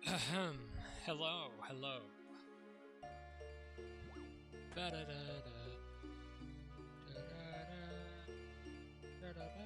Ahem. Hello, hello. Ba-da-da-da. Da-da-da. Da-da-da-da.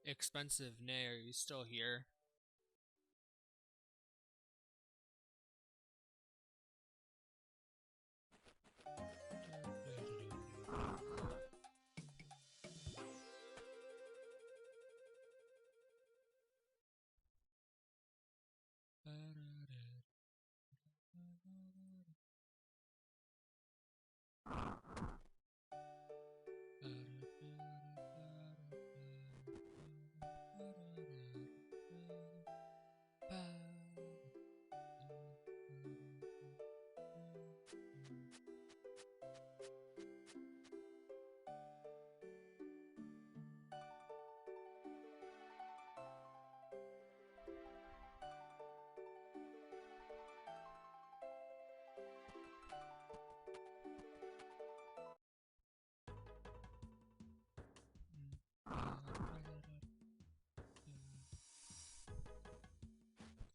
Expensive Nay, are you still here?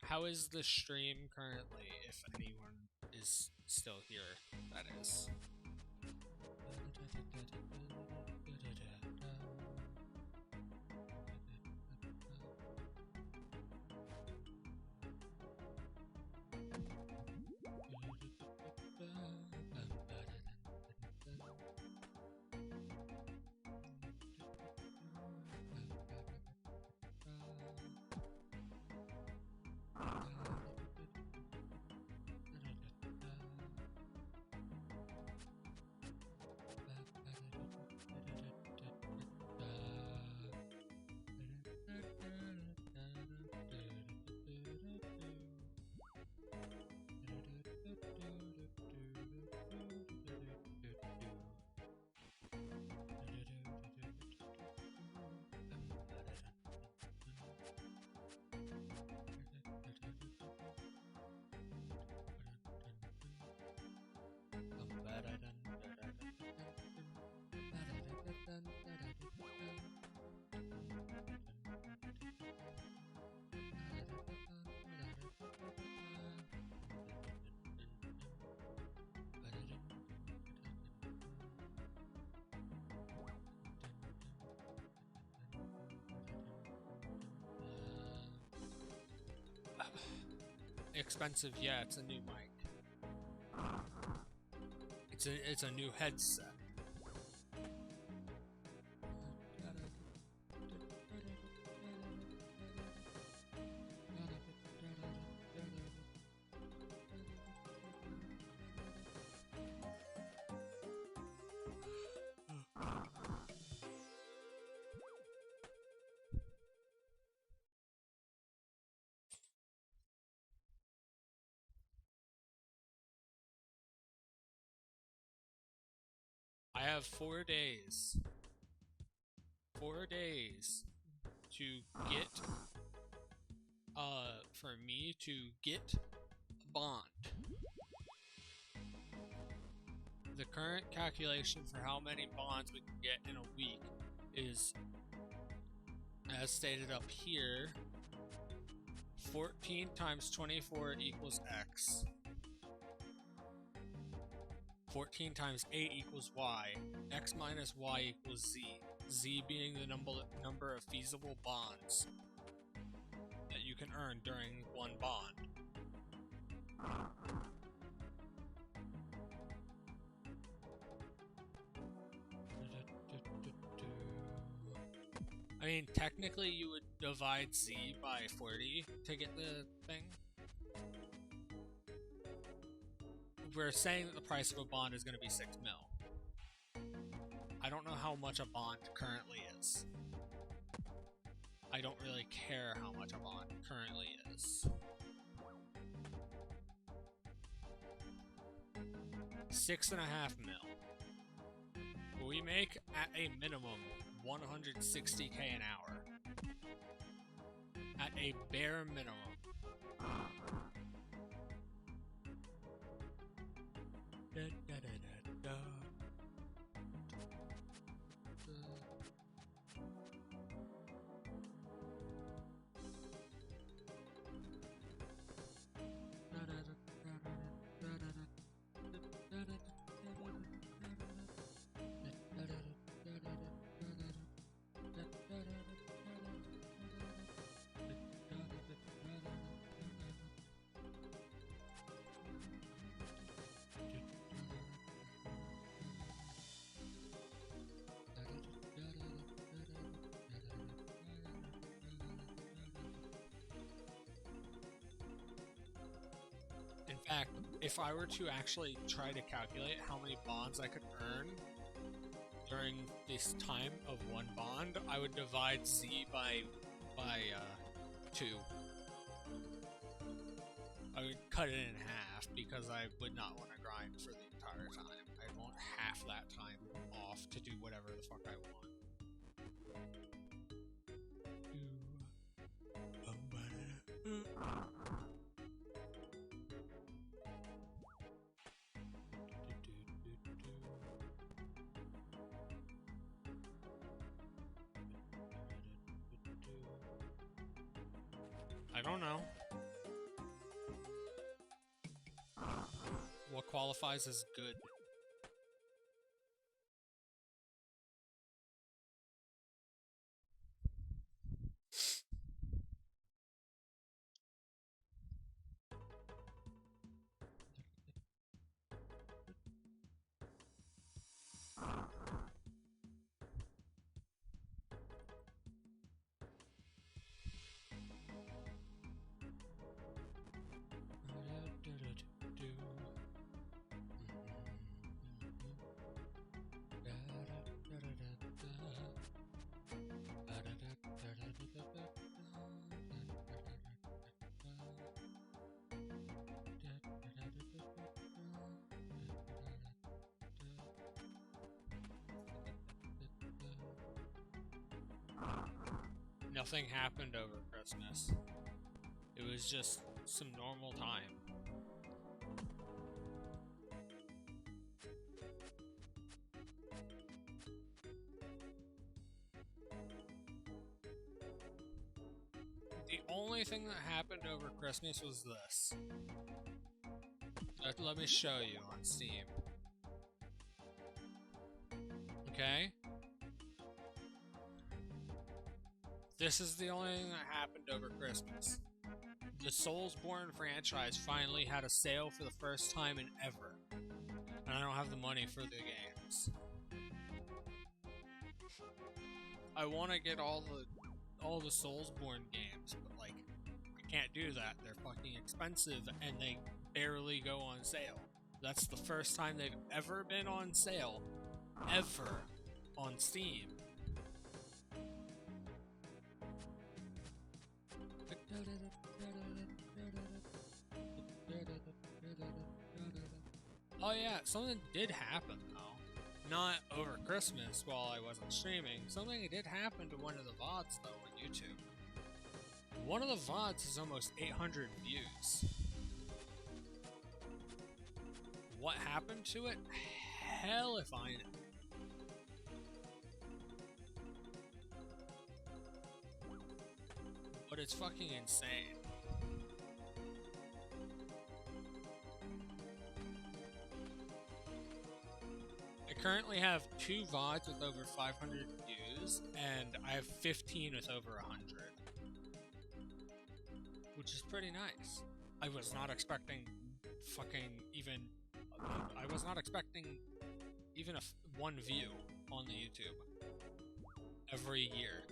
How is the stream currently, if anyone is still here, that is? Expensive, yeah, it's a new mic. It's a new headset. I have 4 days. 4 days to get, for me to get a bond. The current calculation for how many bonds we can get in a week is, as stated up here, 14 times 24 equals X. 14 times 8 equals Y. X minus Y equals Z. Z being the number of feasible bonds that you can earn during one bond. I mean, technically you would divide Z by 40 to get the thing. We're saying that the price of a bond is going to be 6 mil. I don't know how much a bond currently is. I don't really care how much a bond currently is. 6.5 mil. make, at a minimum, 160k an hour. At a bare minimum. In fact, if I were to actually try to calculate how many bonds I could earn during this time of one bond, I would divide Z by 2. I would cut it in half because I would not want to grind for the entire time. I'd want half that time off to do whatever the fuck I want. I don't know. What qualifies as good? Nothing happened over Christmas. It was just some normal time. The only thing that happened over Christmas was this. Let me show you on Steam. Okay? This is the only thing that happened over Christmas. The Soulsborne franchise finally had a sale for the first time in ever. And I don't have the money for the games. I want to get all the Soulsborne games, but like I can't do that. They're fucking expensive and they barely go on sale. That's the first time they've ever been on sale ever on Steam. Oh yeah, something did happen though. Not over Christmas while I wasn't streaming. Something did happen to one of the VODs though on YouTube. One of the VODs is almost 800 views. What happened to it? Hell if I know. But it's fucking insane. I currently have 2 VODs with over 500 views, and I have 15 with over 100. Which is pretty nice. I was not expecting I was not expecting even one view on the YouTube every year.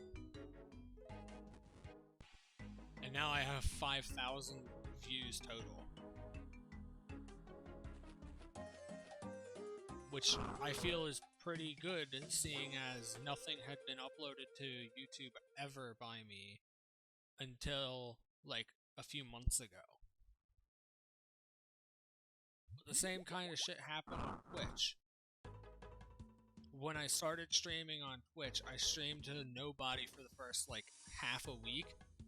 And now I have 5,000 views total. Which I feel is pretty good, seeing as nothing had been uploaded to YouTube ever by me until, like, a few months ago. But the same kind of shit happened on Twitch. when I started streaming on Twitch, I streamed to nobody for the first like half a week,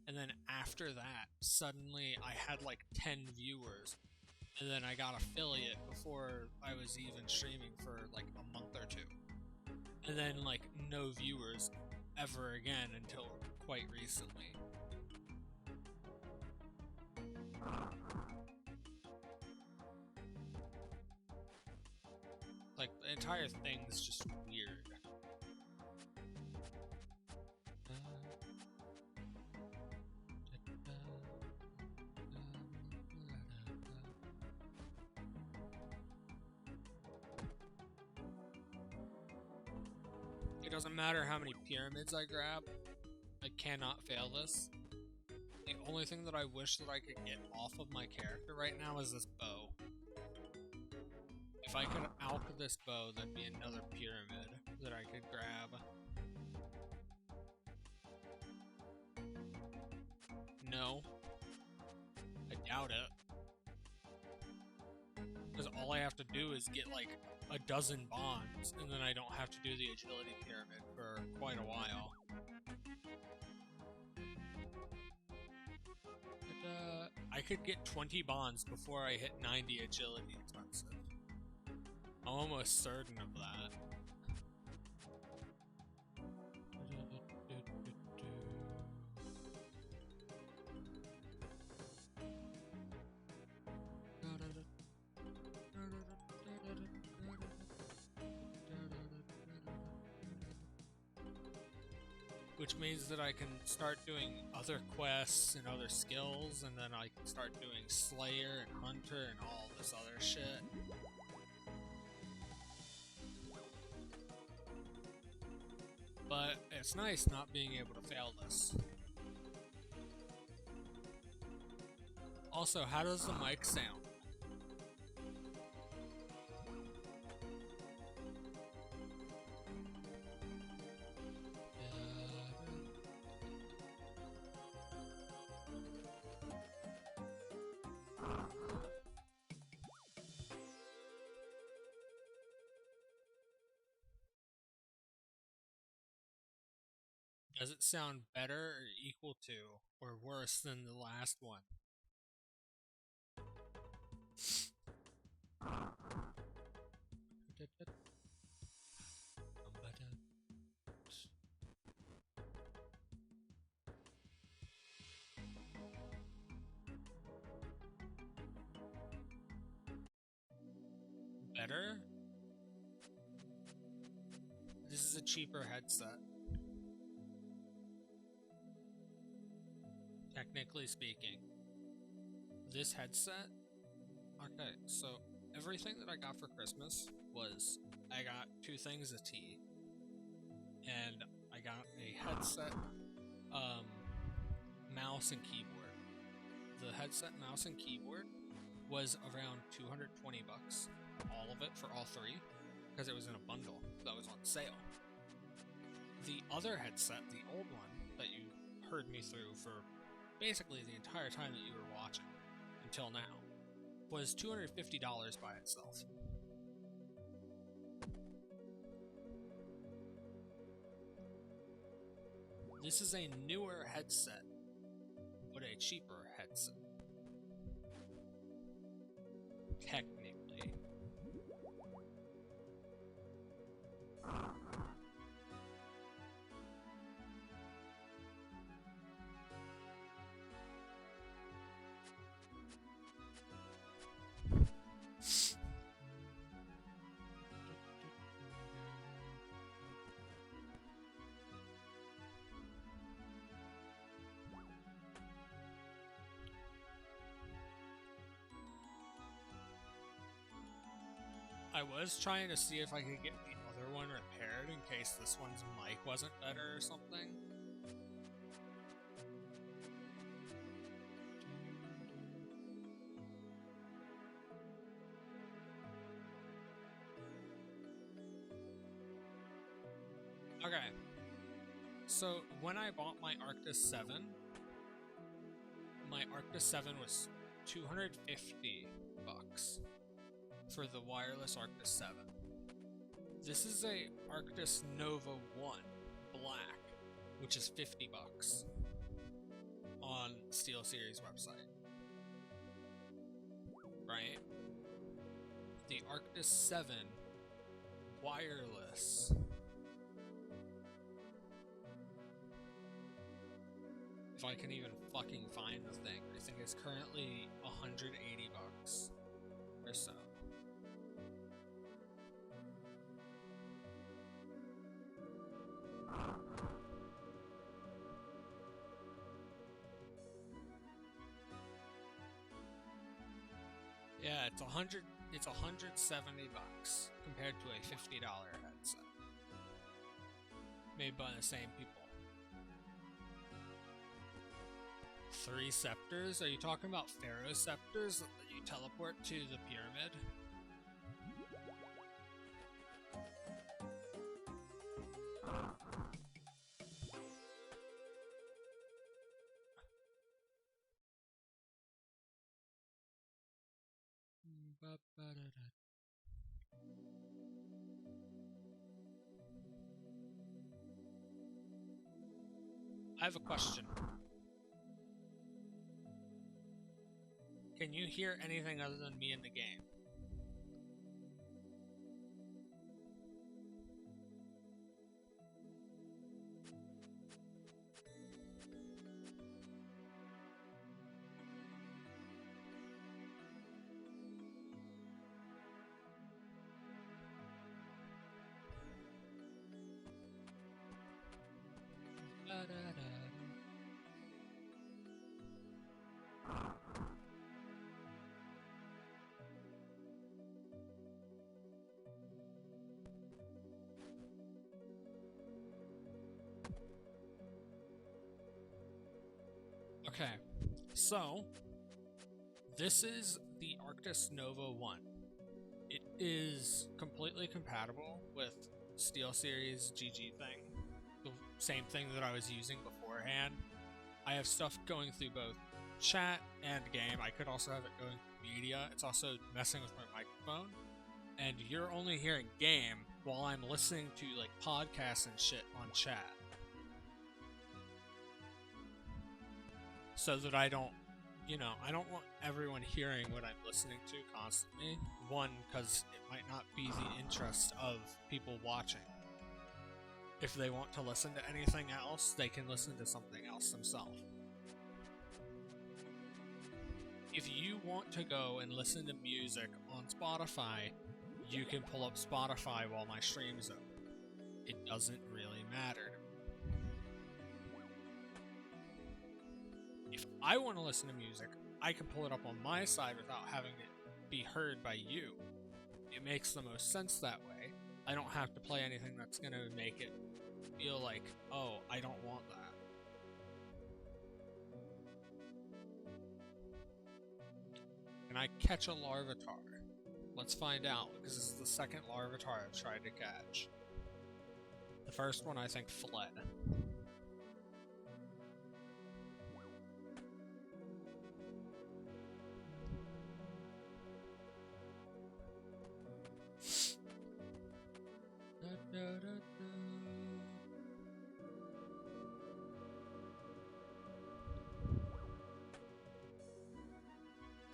and then after that, suddenly I had like 10 viewers, and then I got affiliate before I was even streaming for like a month or two, and then like no viewers ever again until quite recently. Like, the entire thing is just weird. It doesn't matter how many pyramids I grab, I cannot fail this. The only thing that I wish that I could get off of my character right now is this bow. If I could alch this bow, that'd be another pyramid that I could grab. No. I doubt it. Because all I have to do is get like a dozen bonds, and then I don't have to do the agility pyramid for quite a while. But, I could get 20 bonds before I hit 90 agility expensive. I'm almost certain of that. Which means that I can start doing other quests and other skills, and then I can start doing Slayer and Hunter and all this other shit. But it's nice not being able to fail this. Also, how does the mic sound? Does it sound better or equal to or worse than the last one? Better? This is a cheaper headset. Technically speaking. This headset? Okay, so everything that I got for Christmas was I got 2 things of tea, and I got a headset, mouse and keyboard. The headset, mouse, and keyboard was around 220 bucks. All of it for all 3, because it was in a bundle that was on sale. The other headset, the old one that you heard me through for basically the entire time that you were watching until now, was $250 by itself. This is a newer headset, but a cheaper headset. Technically. I was trying to see if I could get the other one repaired in case this one's mic wasn't better or something. Okay. So when I bought my Arctis 7, my Arctis 7 was $250 for the wireless Arctis 7. This is a Arctis Nova 1 Black, which is $50 on SteelSeries website. Right? The Arctis 7 wireless. If I can even fucking find the thing, I think it's currently $180 or so. Yeah, it's $170 compared to a $50 headset. Made by the same people. 3 scepters? Are you talking about Pharaoh scepters that you teleport to the pyramid? I have a question. Can you hear anything other than me in the game? Okay, so this is the Arctis Nova 1. It is completely compatible with SteelSeries GG thing, the same thing that I was using beforehand. I have stuff going through both chat and game. I could also have it going through media. It's also messing with my microphone. And you're only hearing game while I'm listening to like podcasts and shit on chat. So that I don't, I don't want everyone hearing what I'm listening to constantly. One, because it might not be the interest of people watching. If they want to listen to anything else, they can listen to something else themselves. If you want to go and listen to music on Spotify, you can pull up Spotify while my stream's open. It doesn't really matter. If I want to listen to music, I can pull it up on my side without having it be heard by you. It makes the most sense that way. I don't have to play anything that's going to make it feel like, oh, I don't want that. Can I catch a Larvitar? Let's find out, because this is the second Larvitar I've tried to catch. The first one, I think, fled.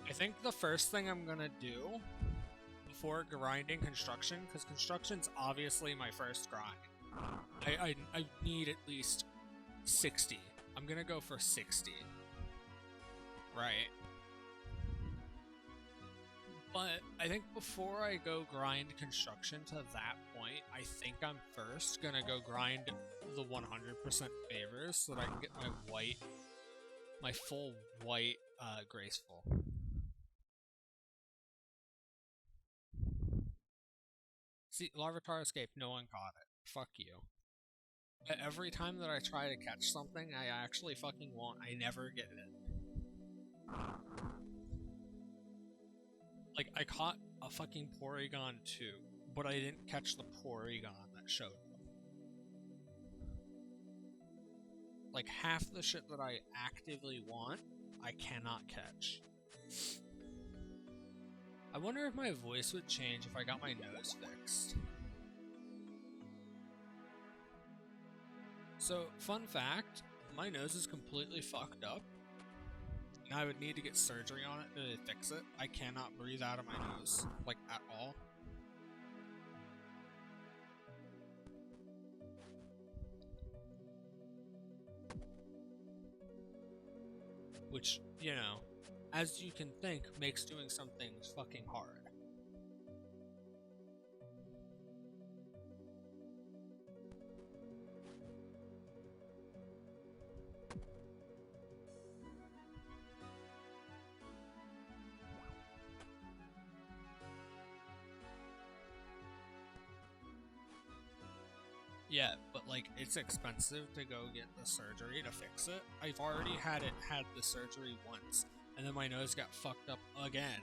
I think the first thing I'm gonna do before grinding construction, because construction's obviously my first grind. I need at least 60. I'm gonna go for 60. Right. But I think before I go grind construction to that point, I think I'm first gonna go grind the 100% favors so that I can get my full white graceful. See, Larvitar escaped, no one caught it. Fuck you. Every time that I try to catch something, I actually fucking won't. I never get it. Like, I caught a fucking Porygon too, but I didn't catch the Porygon that showed up. Like, half the shit that I actively want, I cannot catch. I wonder if my voice would change if I got my nose fixed. So, fun fact, my nose is completely fucked up. And I would need to get surgery on it to fix it. I cannot breathe out of my nose, like, at all. Which, you know, as you can think, makes doing something fucking hard. Yeah, but like it's expensive to go get the surgery to fix it. I've already had the surgery once, and then my nose got fucked up again.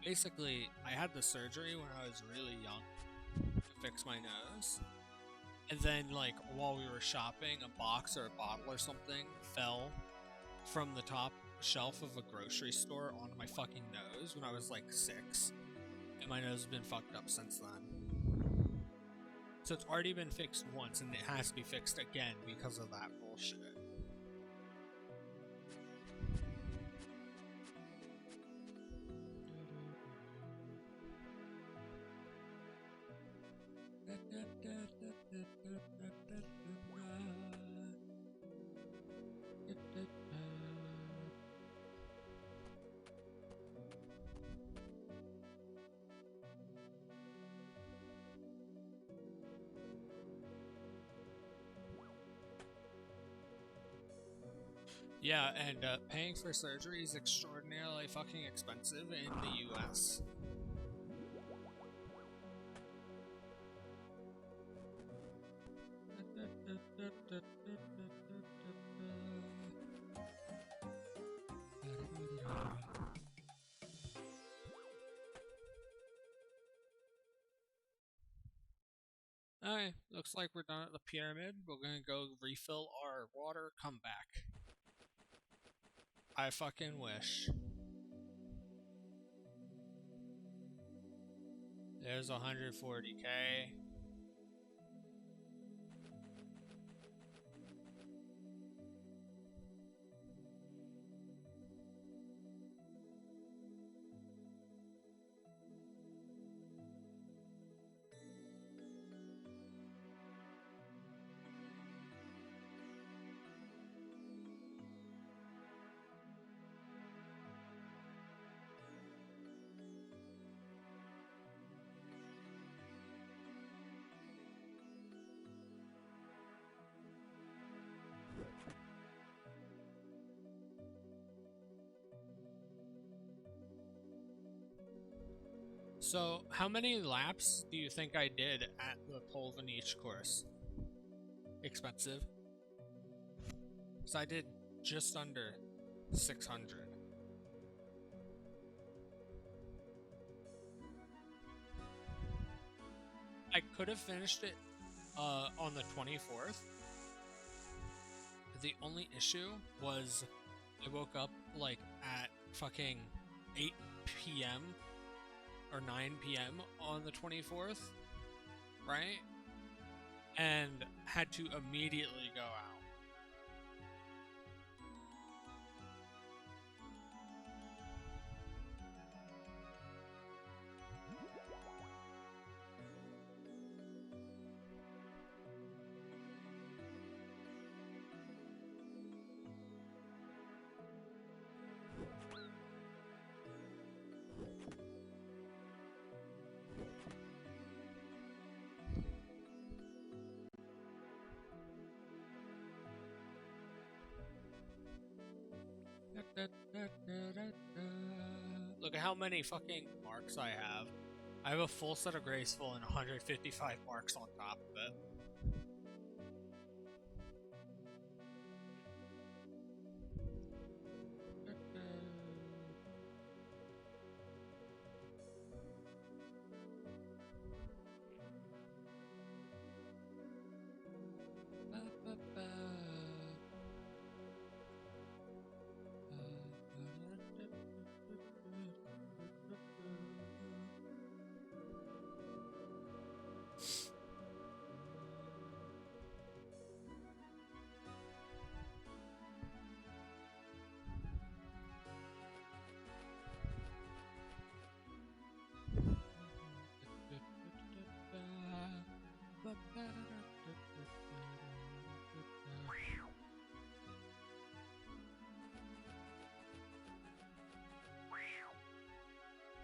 Basically, I had the surgery when I was really young to fix my nose. And then like while we were shopping, a box or a bottle or something fell from the top shelf of a grocery store onto my fucking nose when I was like 6. And my nose has been fucked up since then. So it's already been fixed once, and it has to be fixed again because of that bullshit. Yeah, and paying for surgery is extraordinarily fucking expensive in the US. Alright, looks like we're done at the pyramid. We're gonna go refill our water, come back. I fucking wish. There's 140k. So, how many laps do you think I did at the Polvanich course? Expensive? So I did just under 600. I could have finished it on the 24th. The only issue was I woke up like at fucking 8 p.m. or 9 p.m. on the 24th, right? And had to immediately go out. Look at how many fucking marks I have. I have a full set of graceful and 155 marks on top of it.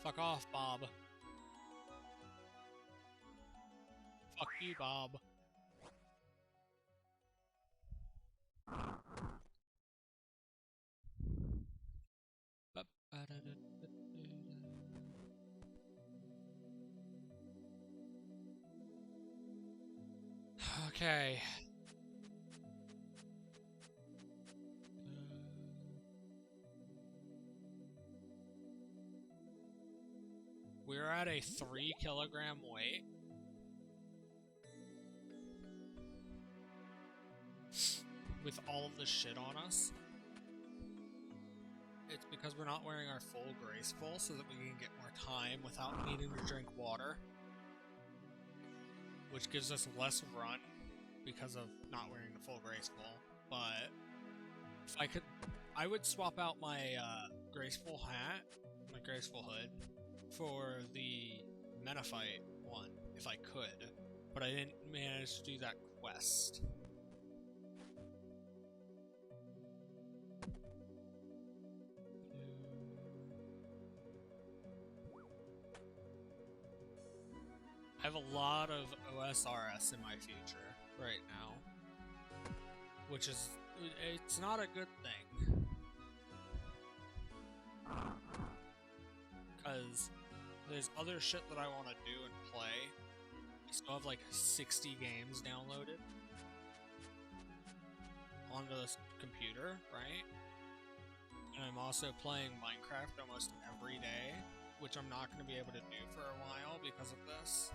Fuck off, Bob. Fuck you, Bob. Okay. We're at a 3-kilogram weight. With all of the shit on us. It's because we're not wearing our full graceful so that we can get more time without needing to drink water. Which gives us less run because of not wearing the full graceful. But if I could, I would swap out my graceful hat, my graceful hood, for the Menophyte one if I could. But I didn't manage to do that quest. I have a lot of OSRS in my future right now, which is, it's not a good thing. Because there's other shit that I want to do and play. I still have like 60 games downloaded onto this computer, right? And I'm also playing Minecraft almost every day, which I'm not going to be able to do for a while because of this.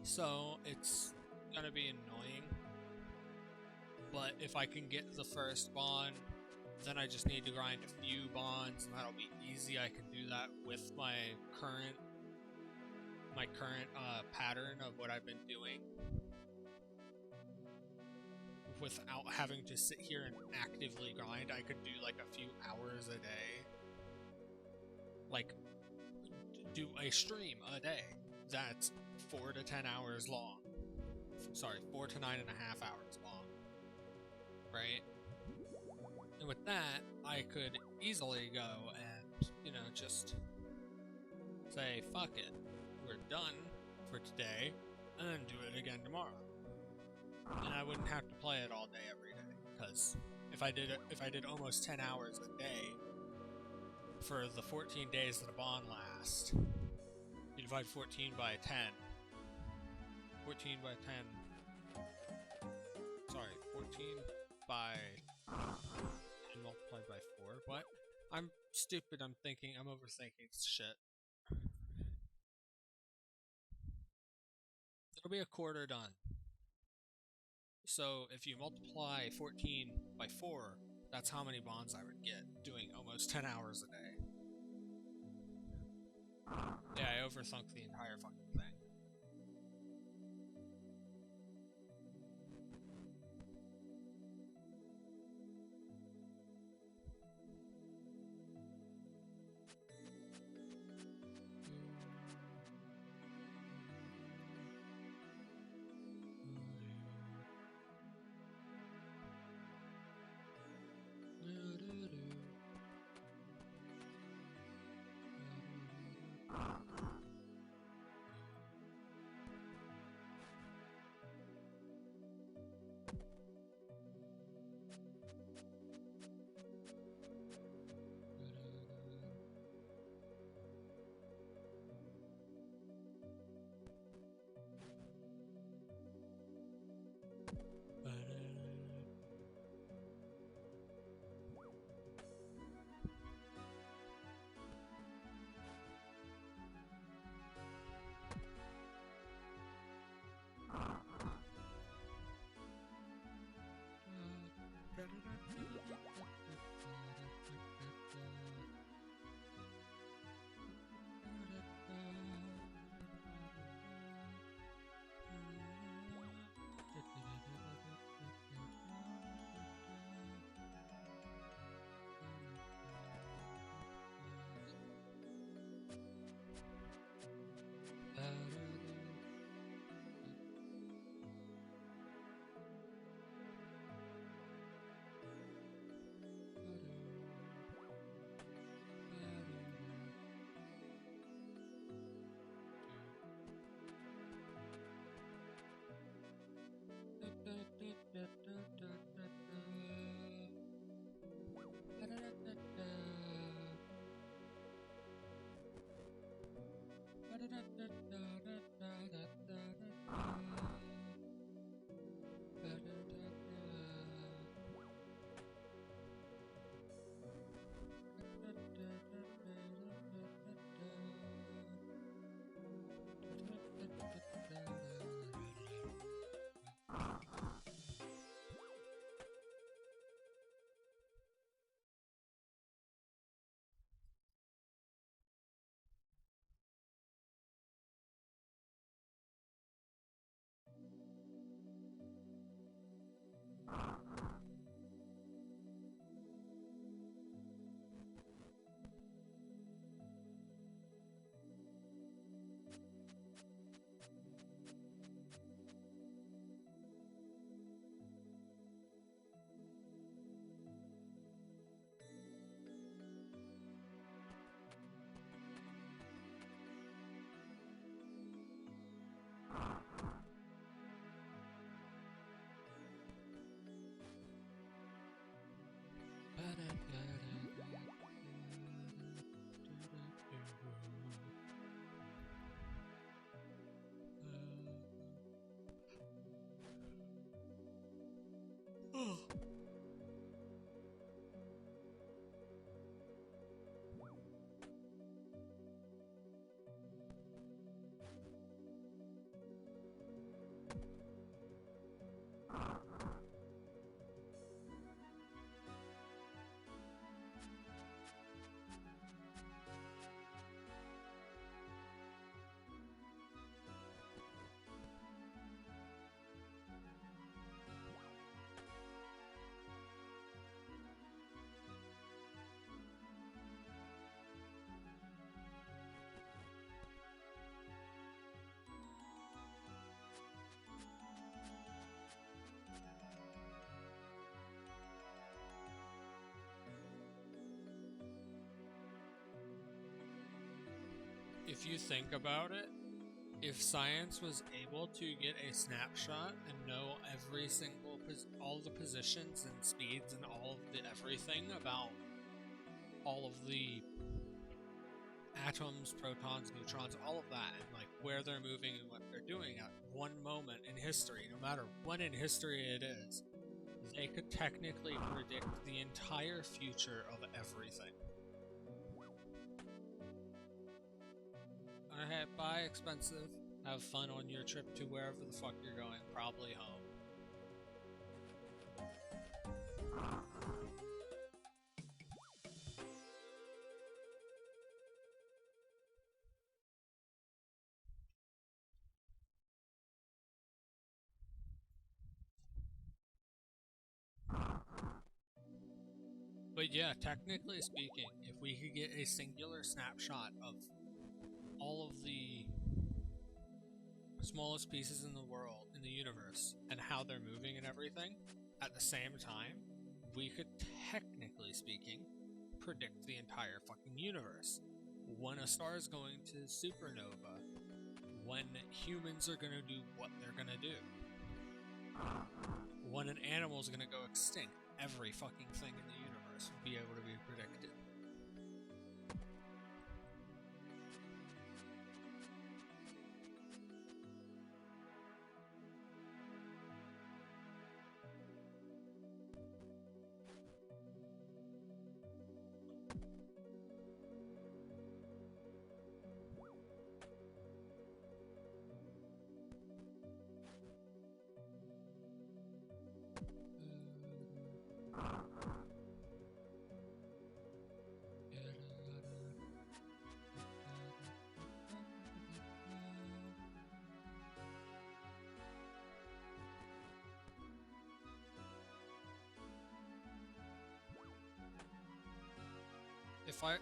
So it's gonna be annoying, but if I can get the first bond, then I just need to grind a few bonds, and that'll be easy. I can do that with my current pattern of what I've been doing, without having to sit here and actively grind. I could do like a few hours a day, like do a stream a day that's 4 to 10 hours long. Sorry, 4 to 9.5 hours long. Right? And with that, I could easily go and, you know, just say, fuck it, we're done for today, and then do it again tomorrow. And I wouldn't have to play it all day every day, because if I did almost 10 hours a day for the 14 days that a bond lasts, you divide 14 by 10. 14 by 10. Sorry, 14 by 10 multiplied by 4. What? I'm stupid. I'm overthinking shit. It'll be a quarter done. So if you multiply 14 by 4, that's how many bonds I would get doing almost 10 hours a day. Yeah, I overthunk the entire fucking thing. if you think about it, if science was able to get a snapshot and know every single all the positions and speeds and all of the everything about all of the atoms, protons, neutrons, all of that, and like where they're moving and what they're doing at one moment in history, no matter when in history it is, they could technically predict the entire future of everything. Alright, bye, expensive. Have fun on your trip to wherever the fuck you're going, probably home. But yeah, technically speaking, if we could get a singular snapshot of all of the smallest pieces in the world, in the universe, and how they're moving and everything, at the same time, we could, technically speaking, predict the entire fucking universe. When a star is going to supernova, when humans are gonna do what they're gonna do, when an animal is gonna go extinct, every fucking thing in the universe would be able to be predicted.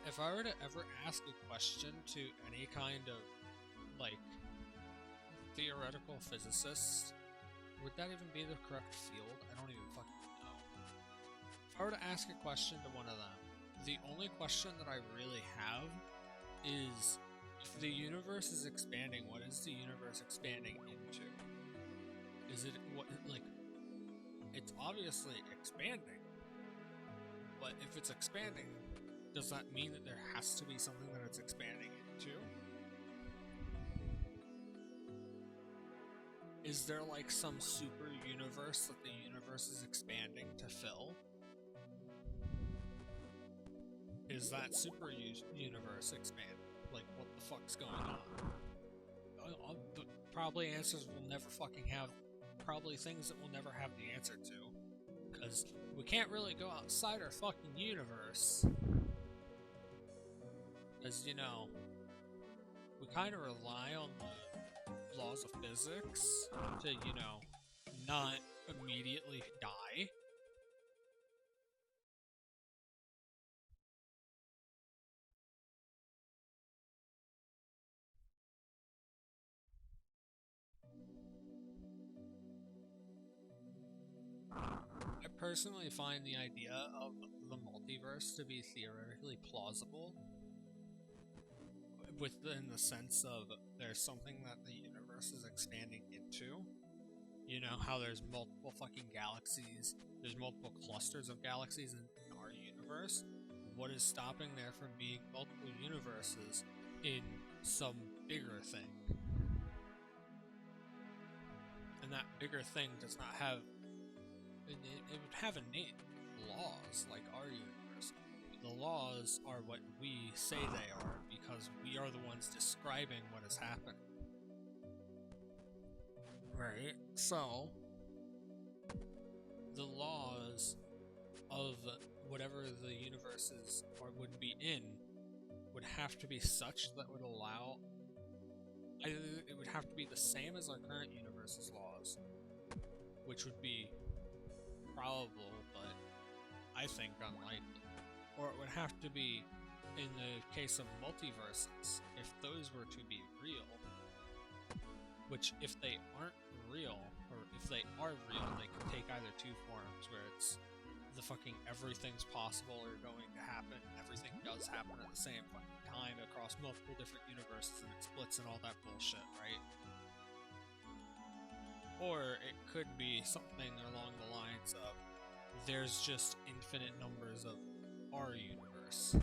If I were to ever ask a question to any kind of, like, theoretical physicist, would that even be the correct field? I don't even fucking know. If I were to ask a question to one of them, the only question that I really have is, if the universe is expanding, what is the universe expanding into? Is it, what, like, it's obviously expanding, but if it's expanding, does that mean that there has to be something that it's expanding into? Is there like some super universe that the universe is expanding to fill? Is that super universe expanding? Like, what the fuck's going on? Probably answers we'll never fucking have. Probably things that we'll never have the answer to. Because we can't really go outside our fucking universe. Because, you know, we kind of rely on the laws of physics to, you know, not immediately die. I personally find the idea of the multiverse to be theoretically plausible, within the sense of there's something that the universe is expanding into. You know how there's multiple fucking galaxies, there's multiple clusters of galaxies in our universe. What is stopping there from being multiple universes in some bigger thing? And that bigger thing does not have... It would have innate laws like our universe. The laws are what we say they are because we are the ones describing what is happening. Right? So, the laws of whatever the universes would be in would have to be such that would allow... it would have to be the same as our current universe's laws, which would be probable, but I think unlikely. Or it would have to be, in the case of multiverses, if those were to be real, which if they aren't real, or if they are real, they can take either two forms, where it's the fucking everything's possible or going to happen, everything does happen at the same fucking time across multiple different universes and it splits and all that bullshit, right? Or it could be something along the lines of there's just infinite numbers of our universe.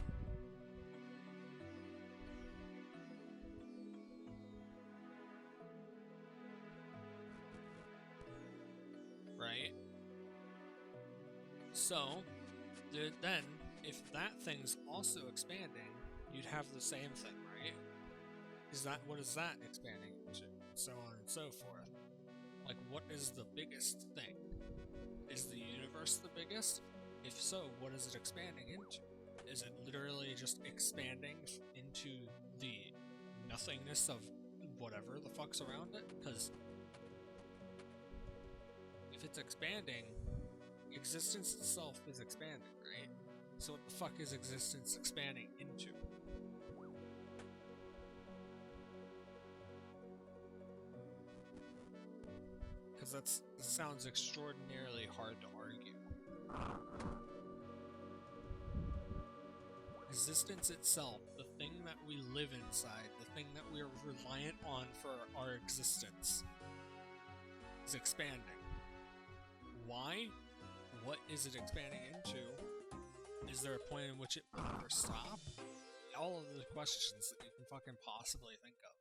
Right? So, then, if that thing's also expanding, you'd have the same thing, right? What is that expanding into? So on and so forth. Like, what is the biggest thing? Is the universe the biggest? If so, what is it expanding into? Is it literally just expanding into the nothingness of whatever the fuck's around it? Because if it's expanding, existence itself is expanding, right? So what the fuck is existence expanding into? Because that sounds extraordinarily hard to argue. Existence itself, the thing that we live inside, the thing that we are reliant on for our existence, is expanding. Why? What is it expanding into? Is there a point in which it will never stop? All of the questions that you can fucking possibly think of.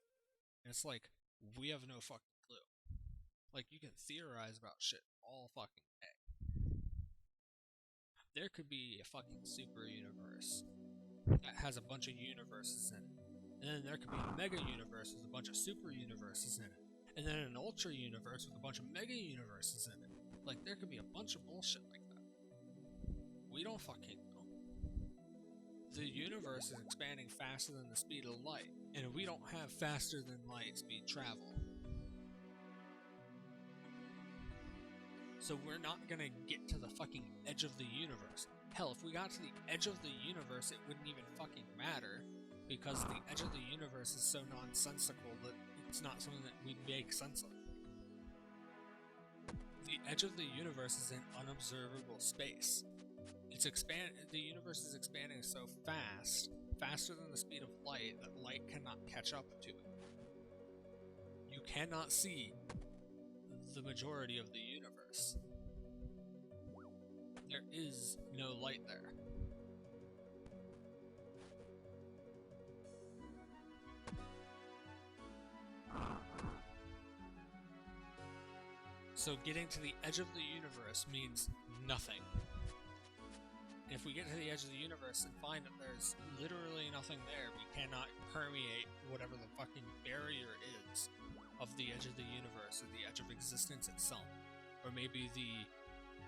And it's like, we have no fucking clue. Like, you can theorize about shit all fucking day. There could be a fucking super universe that has a bunch of universes in it. And then there could be a mega universe with a bunch of super universes in it. And then an ultra universe with a bunch of mega universes in it. Like, there could be a bunch of bullshit like that. We don't fucking know. The universe is expanding faster than the speed of light. And we don't have faster than light speed travel. So we're not gonna get to the fucking edge of the universe. Hell, if we got to the edge of the universe, it wouldn't even fucking matter, because the edge of the universe is so nonsensical that it's not something that we make sense of. The edge of the universe is in unobservable space. The universe is expanding so fast, faster than the speed of light, that light cannot catch up to it. You cannot see the majority of the universe. There is no light there. So getting to the edge of the universe means nothing. And if we get to the edge of the universe and find that there's literally nothing there, we cannot permeate whatever the fucking barrier is of the edge of the universe, or the edge of existence itself. Or maybe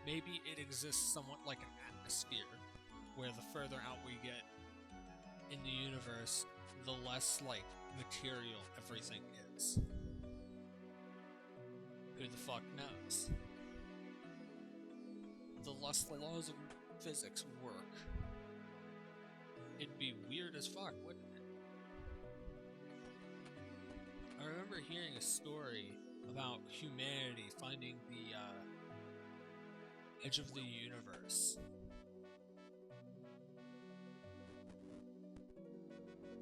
it exists somewhat like an atmosphere, where the further out we get in the universe, the less, like, material everything is. Who the fuck knows? The less the laws of physics work, it'd be weird as fuck, wouldn't it? I remember hearing a story about humanity finding the edge of the universe.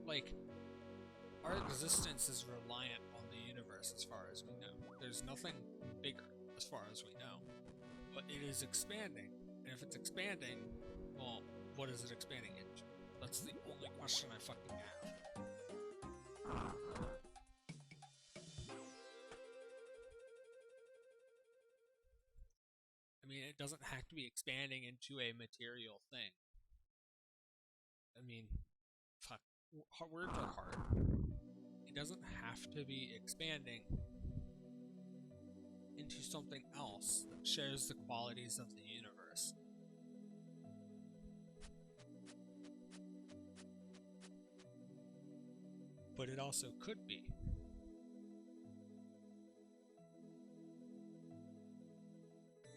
Like, our existence is reliant on the universe as far as we know. There's nothing bigger as far as we know. But it is expanding. And if it's expanding, well, what is it expanding into? That's the only question I fucking have. I mean, it doesn't have to be expanding into a material thing. I mean, fuck, words are hard. It doesn't have to be expanding into something else that shares the qualities of the universe. But it also could be.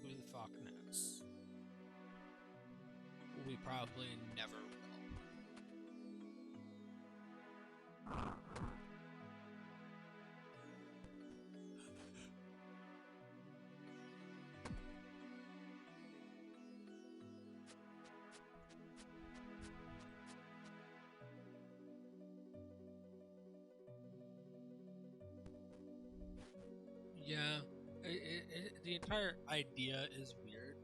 Who the fuck knows? We probably never will. the entire idea is weird.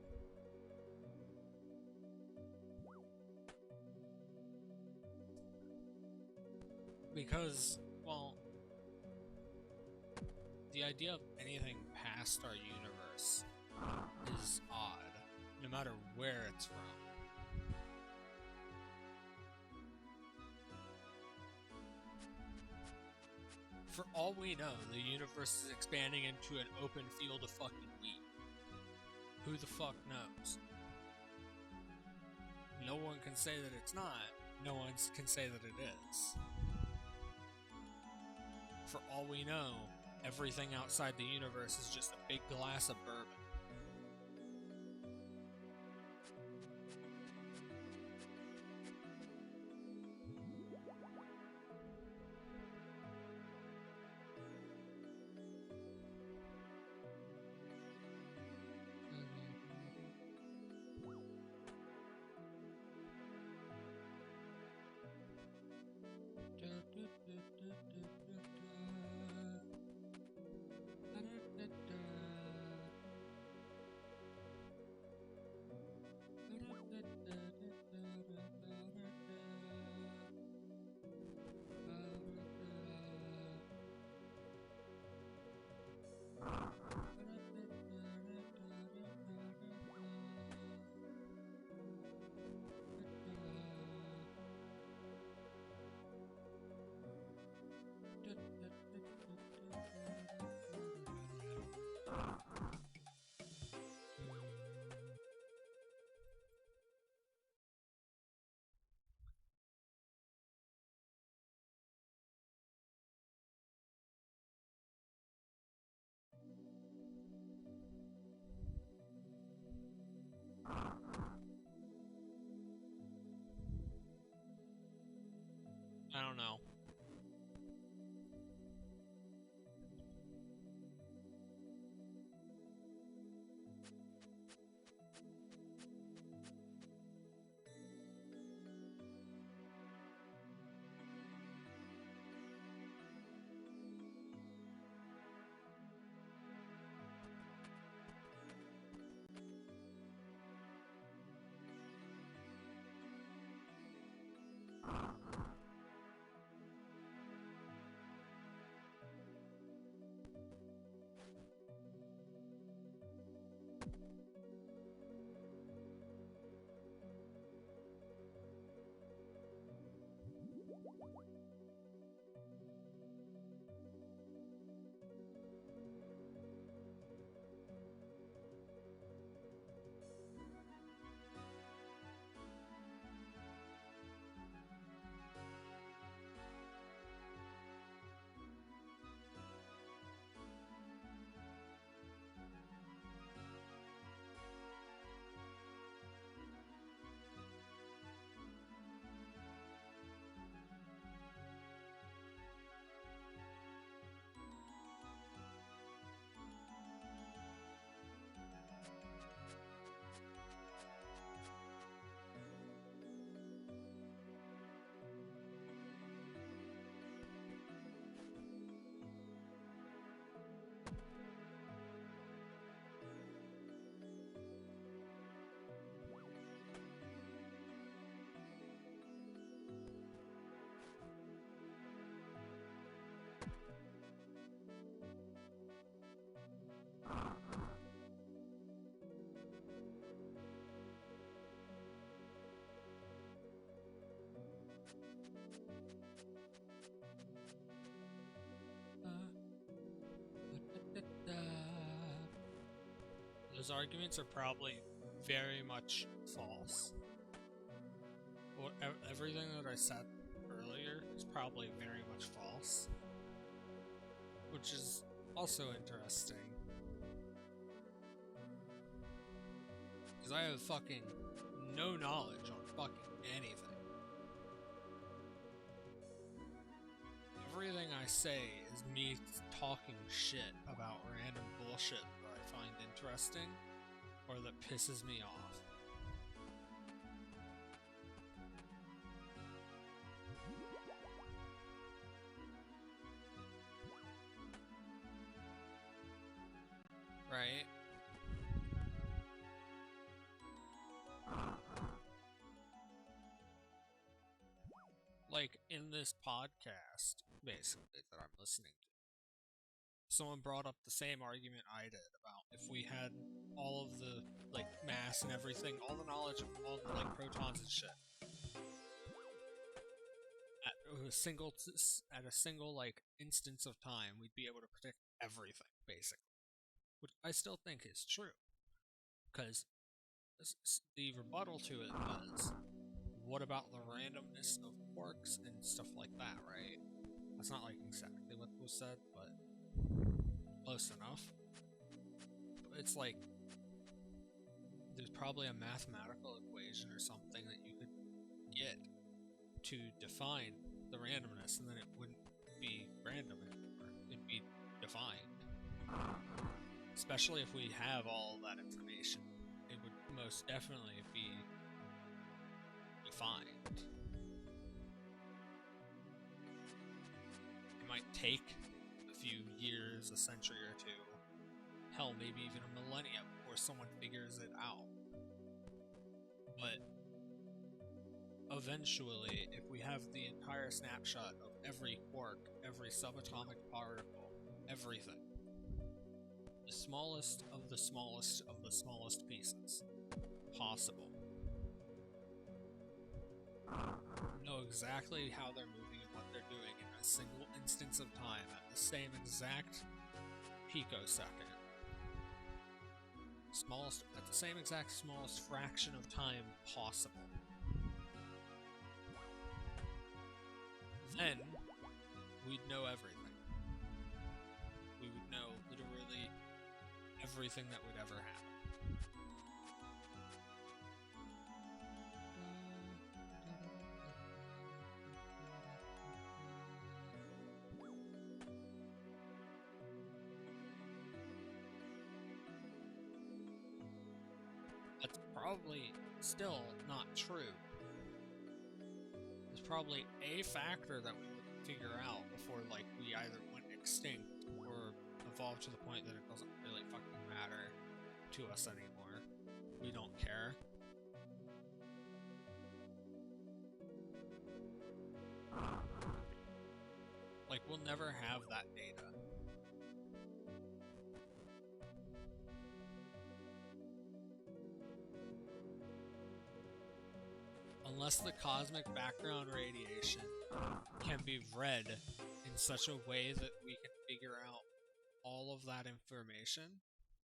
Because, well, the idea of anything past our universe is odd, no matter where it's from. For all we know, the universe is expanding into an open field of fucking wheat. Who the fuck knows? No one can say that it's not. No one can say that it is. For all we know, everything outside the universe is just a big glass of bourbon. I don't know. Those arguments are probably very much false. Well, everything that I said earlier is probably very much false. Which is also interesting. Because I have fucking no knowledge on fucking anything. Everything I say is me talking shit about random bullshit that I find interesting or that pisses me off. Right? like in this podcast, basically, that I'm listening to, someone brought up the same argument I did about if we had all of the like mass and everything, all the knowledge of all the like protons and shit at a single like instance of time, we'd be able to predict everything basically, which I still think is true. Because the rebuttal to it was, what about the randomness of quarks and stuff like that, right? That's not like exactly what was said, but close enough. It's like there's probably a mathematical equation or something that you could get to define the randomness, and then it wouldn't be random anymore. It'd be defined. Especially if we have all that information, it would most definitely be defined. It might take a few years, a century or two, hell, maybe even a millennia before someone figures it out. But eventually, if we have the entire snapshot of every quark, every subatomic particle, everything, the smallest of the smallest of the smallest pieces possible, know exactly how they're moving and what they're doing in a single instance of time at the same exact picosecond, at the same exact smallest fraction of time possible, then we'd know everything. We would know literally everything that would ever happen. That's probably still not true. There's probably a factor that we wouldn't figure out before, like, we either went extinct or evolved to the point that it doesn't really fucking matter to us anymore. We don't care. Like, we'll never have that data. Unless the cosmic background radiation can be read in such a way that we can figure out all of that information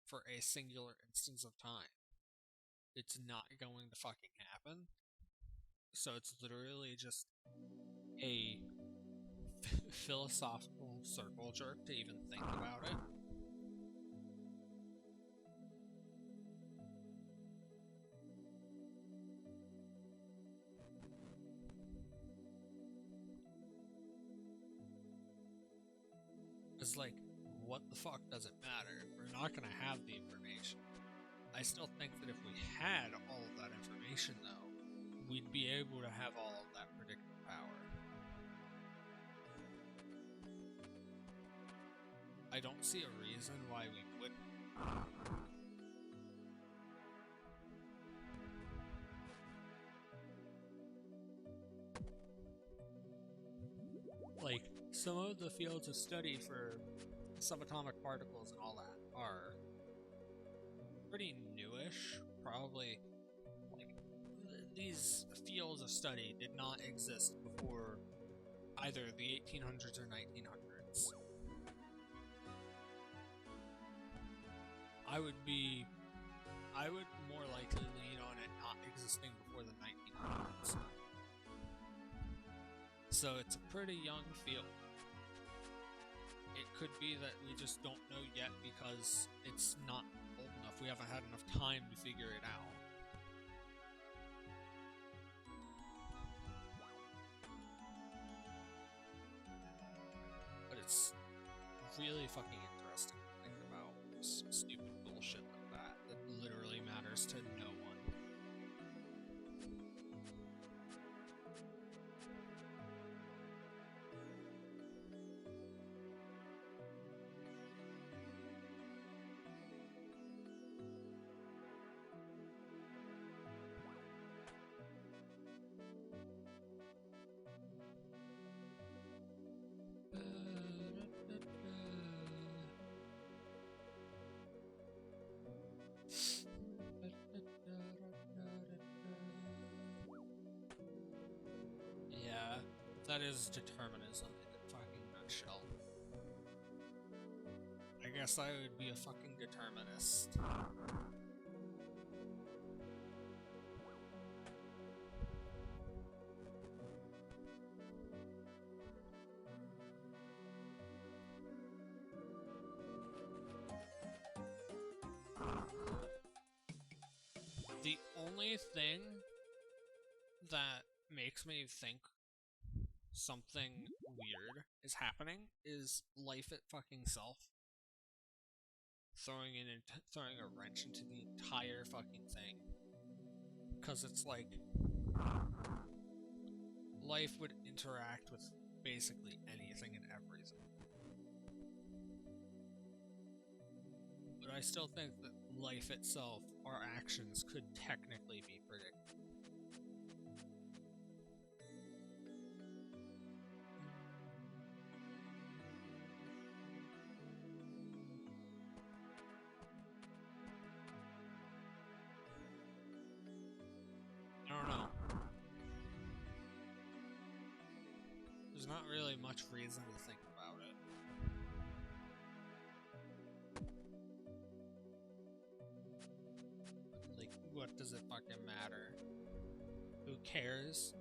for a singular instance of time, it's not going to fucking happen. So it's literally just a philosophical circle jerk to even think about it. It's like, what the fuck does it matter? We're not going to have the information. I still think that if we had all of that information, though, we'd be able to have all of that predictive power. I don't see a reason why we wouldn't. Like, some of the fields of study for subatomic particles and all that are pretty newish. Probably, like, these fields of study did not exist before either the 1800s or 1900s. I would more likely lean on it not existing before the 1900s. So it's a pretty young field. It could be that we just don't know yet because it's not old enough. We haven't had enough time to figure it out. But it's really fucking interesting to think about some stupid bullshit like that literally matters to no one. That is determinism in a fucking nutshell. I guess I would be a fucking determinist. The only thing that makes me think something weird is happening is life at fucking self throwing a wrench into the entire fucking thing. Because it's like life would interact with basically anything and everything. But I still think that life itself, our actions, could technically be predicted. I don't know. There's not really much reason to think about it. Like, what does it fucking matter? Who cares?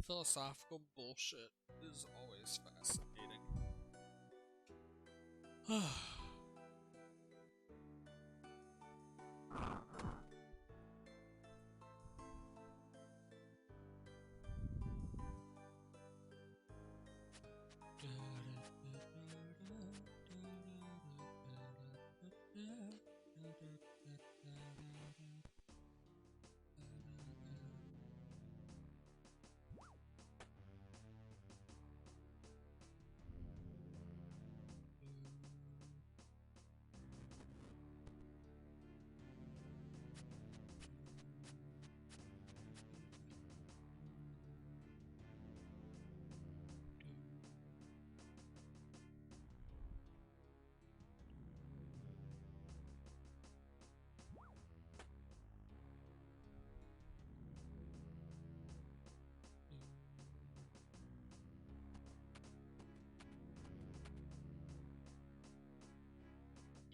Philosophical bullshit is always fascinating.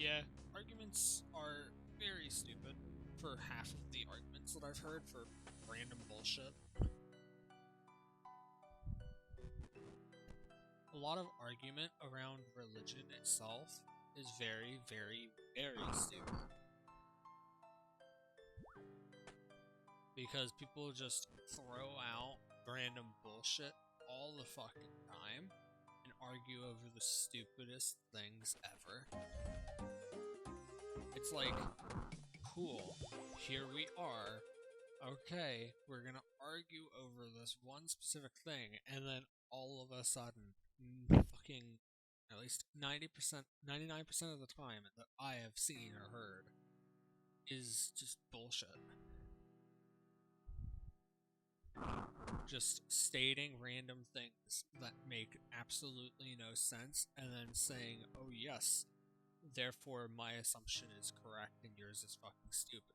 Yeah, arguments are very stupid for half of the arguments that I've heard for random bullshit. A lot of argument around religion itself is very, very, very stupid. Because people just throw out random bullshit all the fucking time and argue over the stupidest things ever. It's like, cool, here we are. Okay, we're gonna argue over this one specific thing, and then all of a sudden, fucking, at least 90%, 99% of the time that I have seen or heard is just bullshit. Just stating random things that make absolutely no sense, and then saying, oh yes, therefore my assumption is correct and yours is fucking stupid.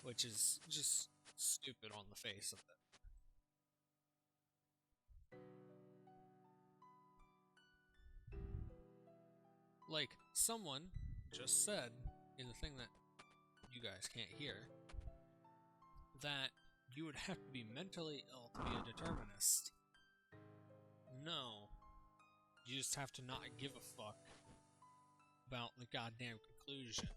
Which is just stupid on the face of it. Like, someone just said, in the thing that you guys can't hear, that you would have to be mentally ill to be a determinist. No. You just have to not give a fuck about the goddamn conclusion.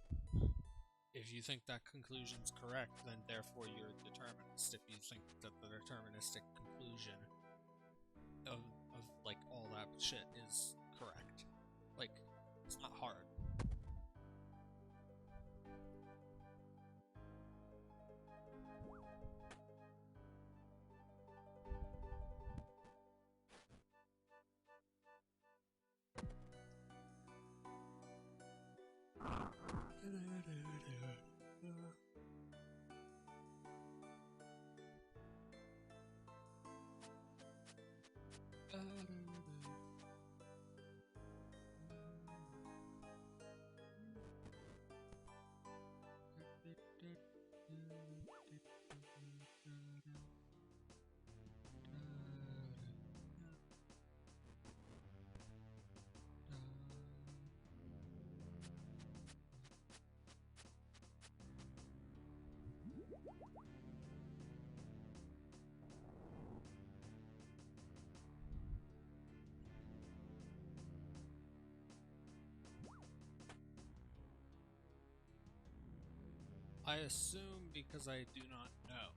If you think that conclusion's correct, then therefore you're a determinist. If you think that the deterministic conclusion of like all that shit is correct. Like, it's not hard. I assume because I do not know.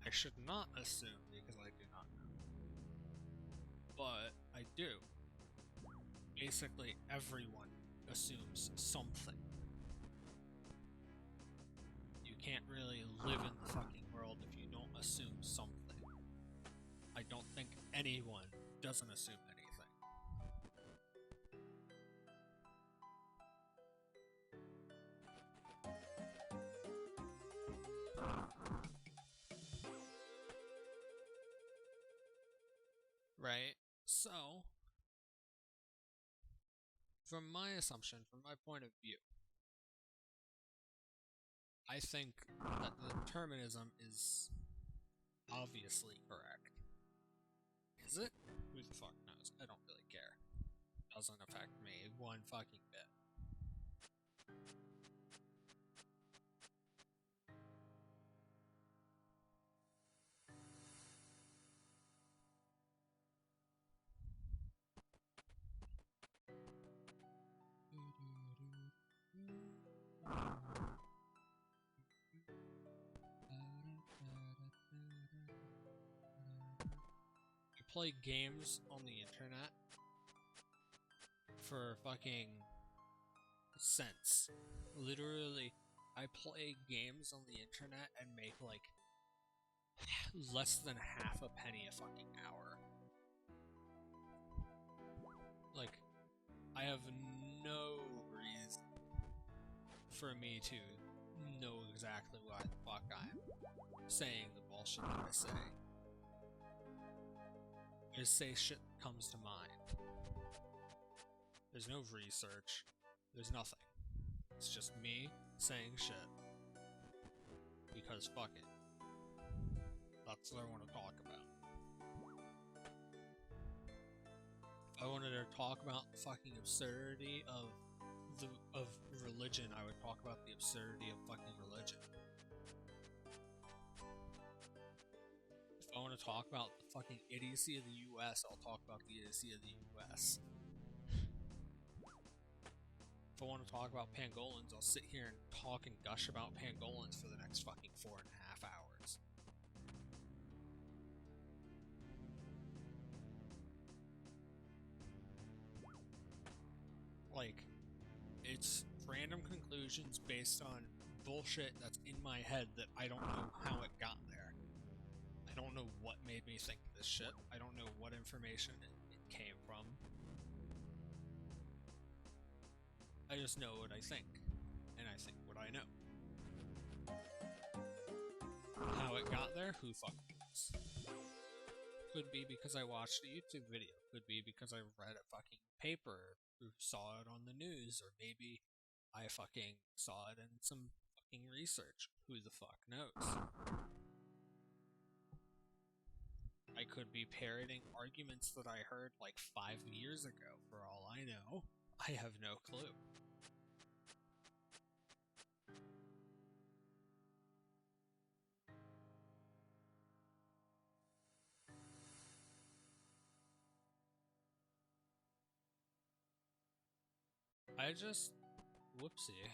I should not assume because I do not know. But I do. Basically, everyone assumes something. You can't really live in the fucking world if you don't assume something. I don't think anyone doesn't assume anything. Right? So, from my assumption, from my point of view, I think that the determinism is obviously correct. Is it? Who the fuck knows? I don't really care. Doesn't affect me one fucking bit. You play games on the internet for fucking cents. Literally, I play games on the internet and make like less than half a penny a fucking hour. Like, I have no reason for me to know exactly why the fuck I'm saying the bullshit that I say. I just say shit that comes to mind. There's no research. There's nothing. It's just me saying shit. Because fuck it. That's what I want to talk about. If If I wanted to talk about the fucking absurdity of religion, I would talk about the absurdity of fucking religion. If I want to talk about the fucking idiocy of the US, I'll talk about the idiocy of the US. If I want to talk about pangolins, I'll sit here and talk and gush about pangolins for the next fucking 4.5 hours. Like, it's random conclusions based on bullshit that's in my head that I don't know how it got there. I don't know what made me think this shit. I don't know what information it came from. I just know what I think, and I think what I know. How it got there, who fucking knows? Could be because I watched a YouTube video. Could be because I read a fucking paper, or saw it on the news, or maybe I fucking saw it in some fucking research. Who the fuck knows? I could be parroting arguments that I heard like 5 years ago, for all I know. I have no clue. I just... whoopsie.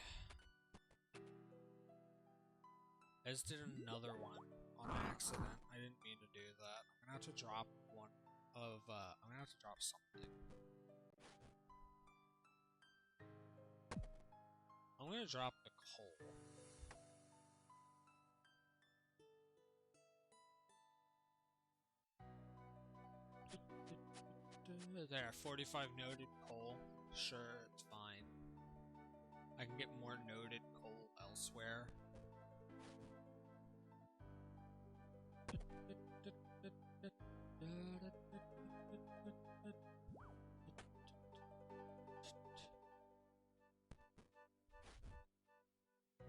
I just did another one on accident. I didn't mean to do that. I'm gonna have to drop one of, I'm gonna have to drop something. I'm gonna drop the coal. There, 45 noted coal. Sure, it's fine. I can get more noted coal elsewhere.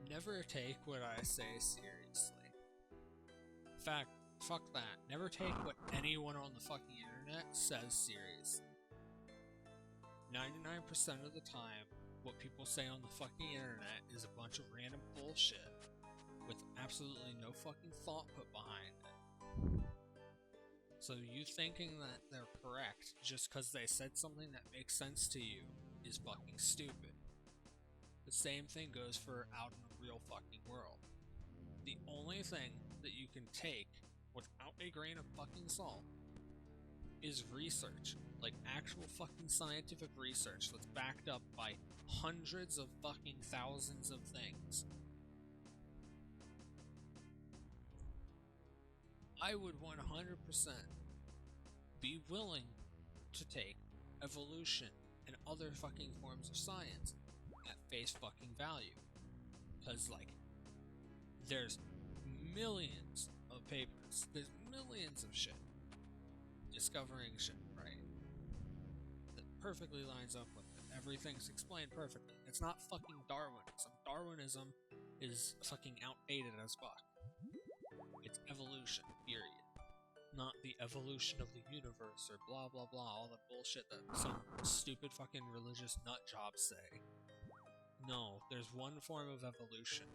Never take what I say seriously. In fact, fuck that. Never take what anyone on the fucking internet says seriously. 99% of the time, what people say on the fucking internet is a bunch of random bullshit with absolutely no fucking thought put behind it. So you thinking that they're correct just because they said something that makes sense to you is fucking stupid. The same thing goes for out in the real fucking world. The only thing that you can take without a grain of fucking salt is research. Like actual fucking scientific research that's backed up by hundreds of fucking thousands of things. I would 100% be willing to take evolution and other fucking forms of science at face fucking value. Because, like, there's millions of papers, there's millions of shit discovering shit, right? That perfectly lines up with it. Everything's explained perfectly. It's not fucking Darwinism. Darwinism is fucking outdated as fuck. It's evolution, period. Not the evolution of the universe or blah blah blah, all the bullshit that some stupid fucking religious nut jobs say. No, there's one form of evolution.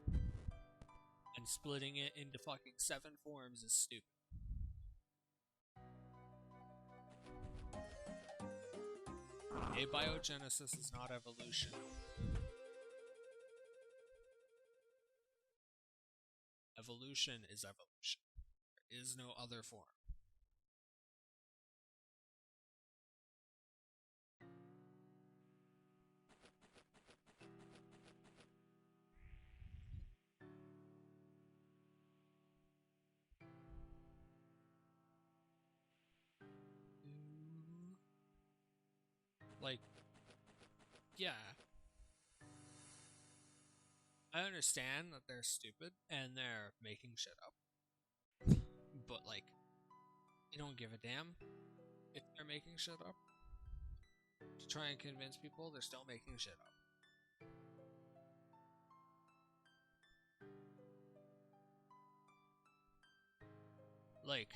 And splitting it into fucking 7 forms is stupid. Abiogenesis is not evolution. Evolution is evolution. There is no other form. Like, yeah. I understand that they're stupid and they're making shit up. But, like, you don't give a damn if they're making shit up. To try and convince people, they're still making shit up. Like,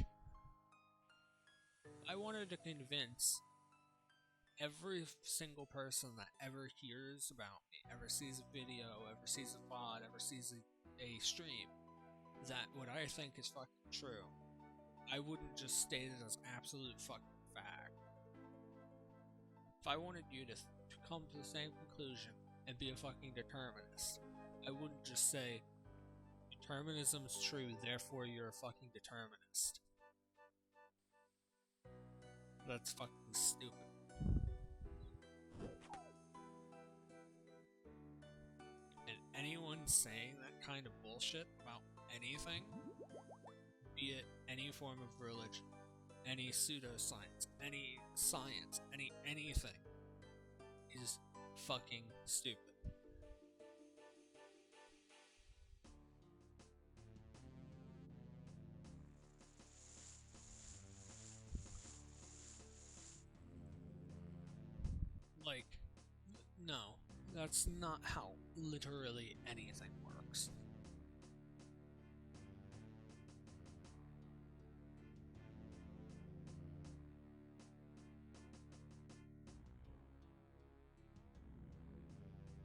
I wanted to convince every single person that ever hears about me, ever sees a video, ever sees a VOD, ever sees a stream, that what I think is fucking true, I wouldn't just state it as absolute fucking fact. If I wanted you to come to the same conclusion and be a fucking determinist, I wouldn't just say, determinism's true, therefore you're a fucking determinist. That's fucking stupid. And anyone saying that kind of bullshit about anything, be it any form of religion, any pseudoscience, any science, anything, is fucking stupid. Like, no, that's not how literally anything works.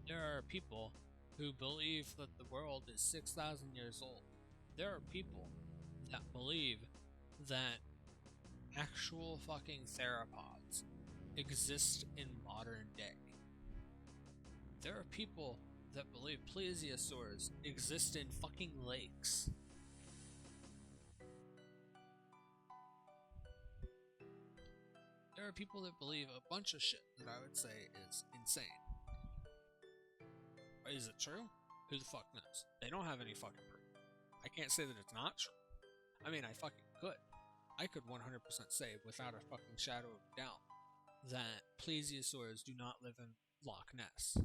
There are people who believe that the world is 6,000 years old. There are people that believe that actual fucking theropods exist in modern day. There are people that believe plesiosaurs exist in fucking lakes. There are people that believe a bunch of shit that I would say is insane. Is it true? Who the fuck knows? They don't have any fucking proof. I can't say that it's not true. I mean, I fucking could. I could 100% say, without a fucking shadow of a doubt, that plesiosaurs do not live in Loch Ness.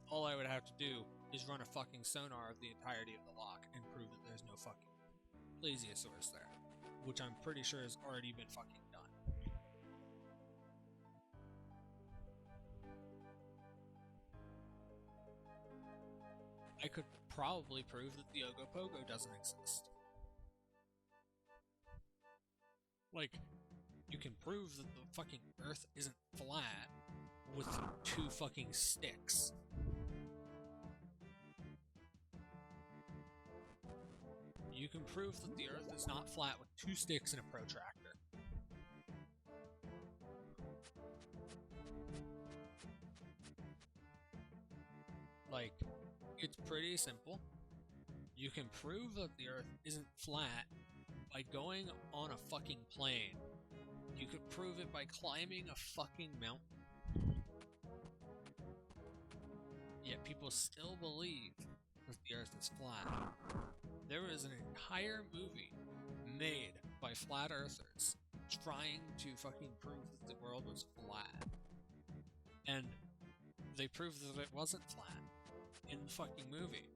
All I would have to do is run a fucking sonar of the entirety of the loch and prove that there's no fucking plesiosaurs there, which I'm pretty sure has already been fucking done. I could probably prove that the Ogopogo doesn't exist. Like, you can prove that the fucking Earth isn't flat with 2 fucking sticks. You can prove that the Earth is not flat with 2 sticks and a protractor. Like, it's pretty simple. You can prove that the Earth isn't flat by going on a fucking plane. You could prove it by climbing a fucking mountain. Yet people still believe that the Earth is flat. There was an entire movie made by flat earthers trying to fucking prove that the world was flat. And they proved that it wasn't flat in the fucking movie.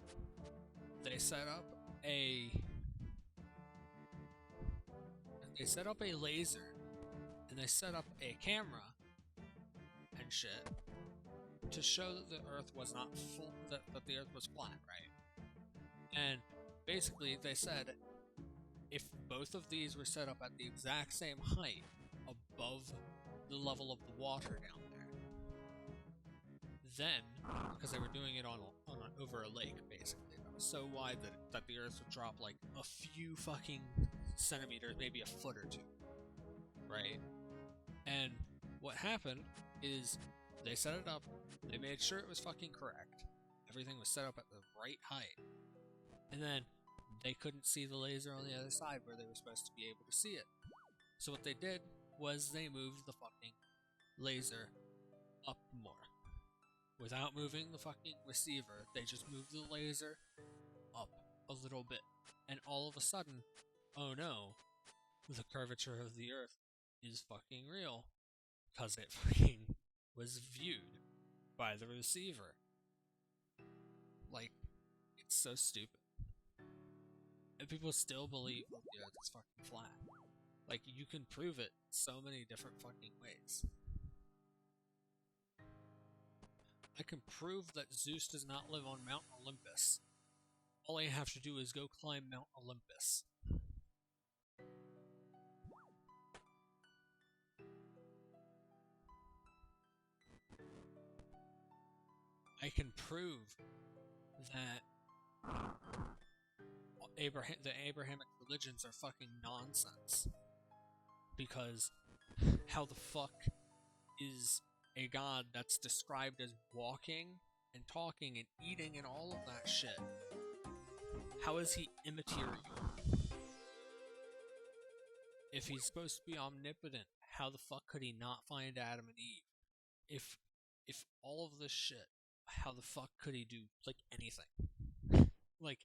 They set up a laser, and they set up a camera and shit to show that the Earth was not full, that the Earth was flat, right? And basically they said if both of these were set up at the exact same height above the level of the water down there, then, because they were doing it over a lake, basically, that was so wide that the Earth would drop like a few fucking centimeters, maybe a foot or two, right? And what happened is they set it up, they made sure it was fucking correct, everything was set up at the right height, and then they couldn't see the laser on the other side where they were supposed to be able to see it. So what they did was they moved the fucking laser up more. Without moving the fucking receiver, they just moved the laser up a little bit. And all of a sudden, oh no, the curvature of the Earth is fucking real. Because it fucking was viewed by the receiver. Like, it's so stupid. And people still believe that the Earth is fucking flat. Like, you can prove it so many different fucking ways. I can prove that Zeus does not live on Mount Olympus. All I have to do is go climb Mount Olympus. I can prove that the Abrahamic religions are fucking nonsense. Because how the fuck is a god that's described as walking and talking and eating and all of that shit? How is he immaterial? If he's supposed to be omnipotent, how the fuck could he not find Adam and Eve? If all of this shit, how the fuck could he do like anything? Like,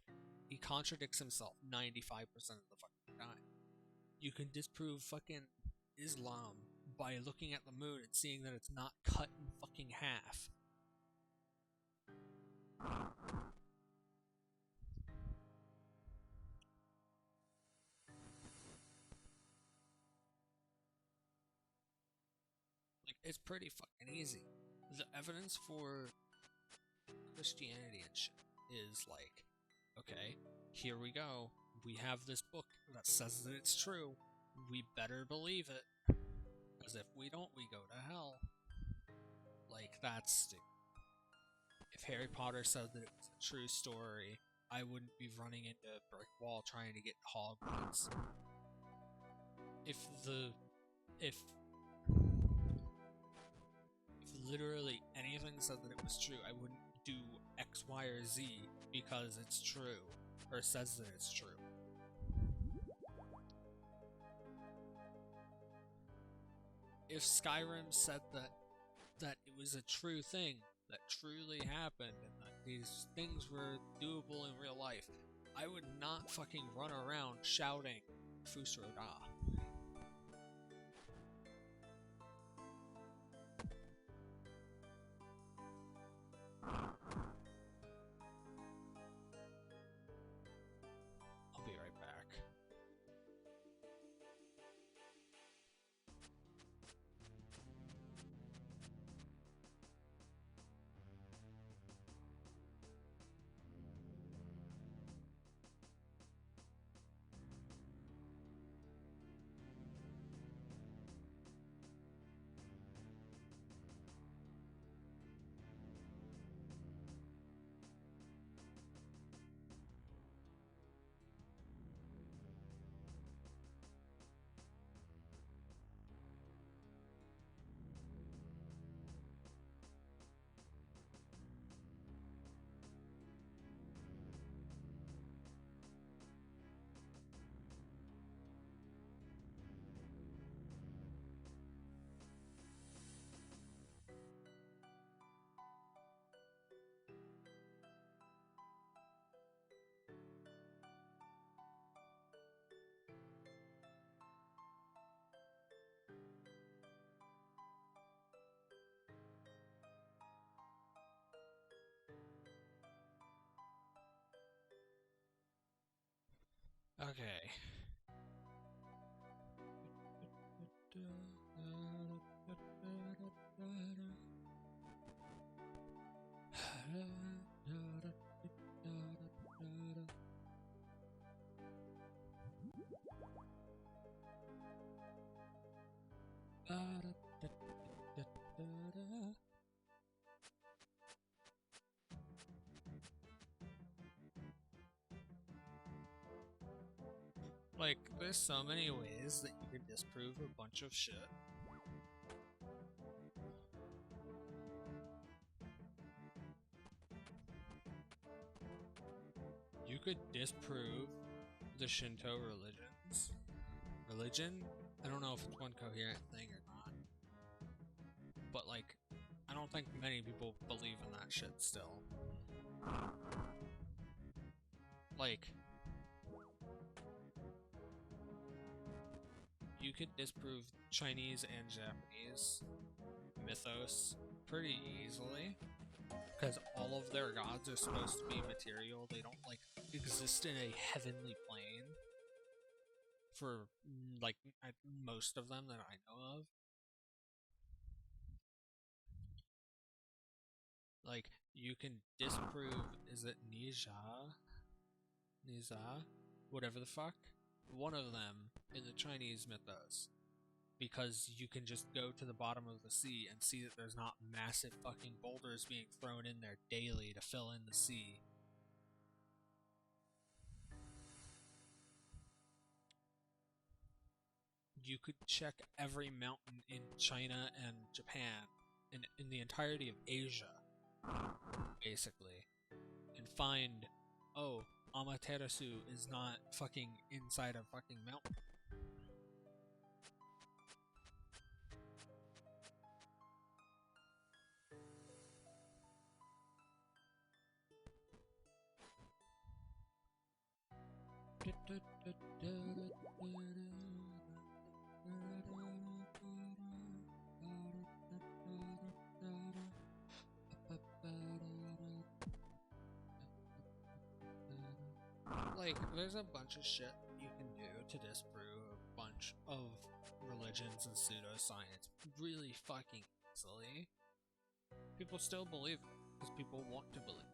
he contradicts himself 95% of the fucking time. You can disprove fucking Islam by looking at the moon and seeing that it's not cut in fucking half. Like, it's pretty fucking easy. The evidence for Christianity and shit is like, okay, here we go. We have this book that says that it's true. We better believe it. Because if we don't, we go to hell. Like, that's stupid. If Harry Potter said that it was a true story, I wouldn't be running into a brick wall trying to get Hogwarts. If literally anything said that it was true, I wouldn't do X, Y, or Z because it's true, or says that it's true. If Skyrim said that it was a true thing, that truly happened, and that these things were doable in real life, I would not fucking run around shouting Fusroda. I'll be right back. Okay. Like, there's so many ways that you can disprove a bunch of shit. You could disprove the Shinto religion. I don't know if it's one coherent thing or not. But, like, I don't think many people believe in that shit still. Like, you could disprove Chinese and Japanese mythos pretty easily. Because all of their gods are supposed to be material. They don't, like, exist in a heavenly plane. For, like, most of them that I know of. Like, you can disprove, is it Niza? Whatever the fuck? One of them in the Chinese mythos. because you can just go to the bottom of the sea and see that there's not massive fucking boulders being thrown in there daily to fill in the sea. You could check every mountain in China and Japan, in the entirety of Asia, basically, and find, oh, Amaterasu is not fucking inside a fucking mountain. Like, there's a bunch of shit you can do to disprove a bunch of religions and pseudoscience really fucking easily. People still believe it because people want to believe it.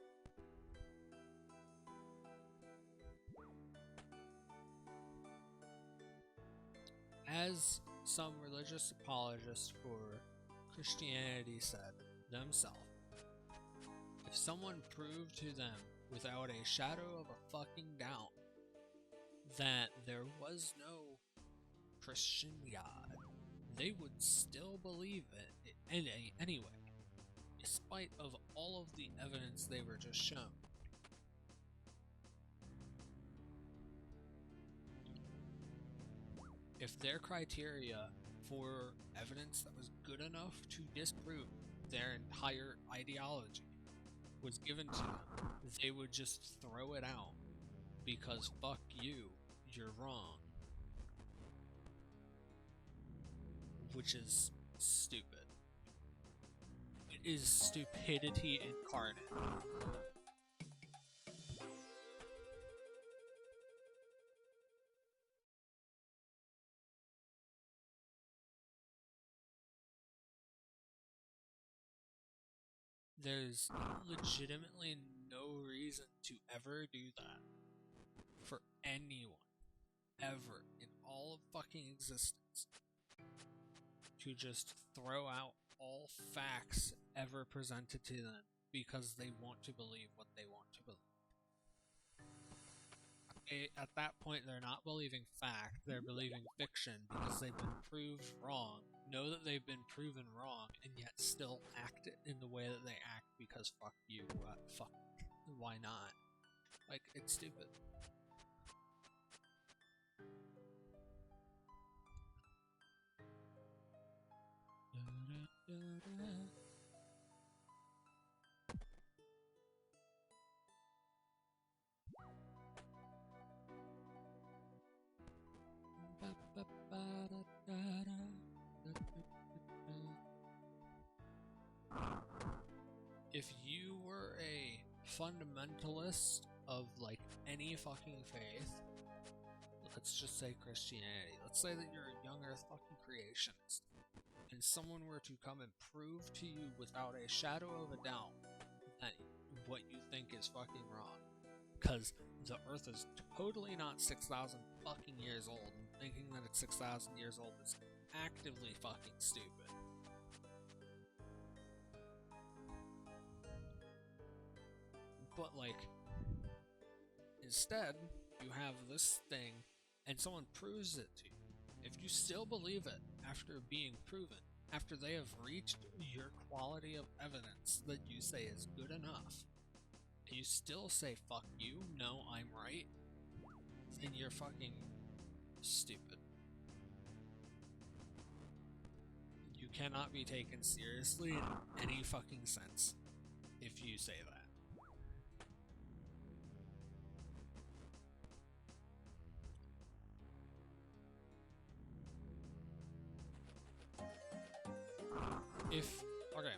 As some religious apologists for Christianity said themselves, if someone proved to them without a shadow of a fucking doubt that there was no Christian God, they would still believe it anyway, despite of all of the evidence they were just shown. If their criteria for evidence that was good enough to disprove their entire ideology was given to them, they would just throw it out because fuck you, you're wrong. Which is stupid. It is stupidity incarnate. There's legitimately no reason to ever do that for anyone, ever, in all of fucking existence. To just throw out all facts ever presented to them because they want to believe what they want to believe. At that point, they're not believing fact, they're believing fiction because they've been proved wrong, know that they've been proven wrong, and yet still act in the way that they act because fuck you, fuck, why not? Like, it's stupid. If you were a fundamentalist of like any fucking faith, let's just say Christianity, let's say that you're a young earth fucking creationist, and someone were to come and prove to you without a shadow of a doubt that what you think is fucking wrong, because the earth is totally not 6,000 fucking years old, and thinking that it's 6,000 years old is actively fucking stupid. But like, instead, you have this thing, and someone proves it to you. If you still believe it after being proven, after they have reached your quality of evidence that you say is good enough, and you still say fuck you, no, I'm right, then you're fucking stupid. You cannot be taken seriously in any fucking sense if you say that. Okay,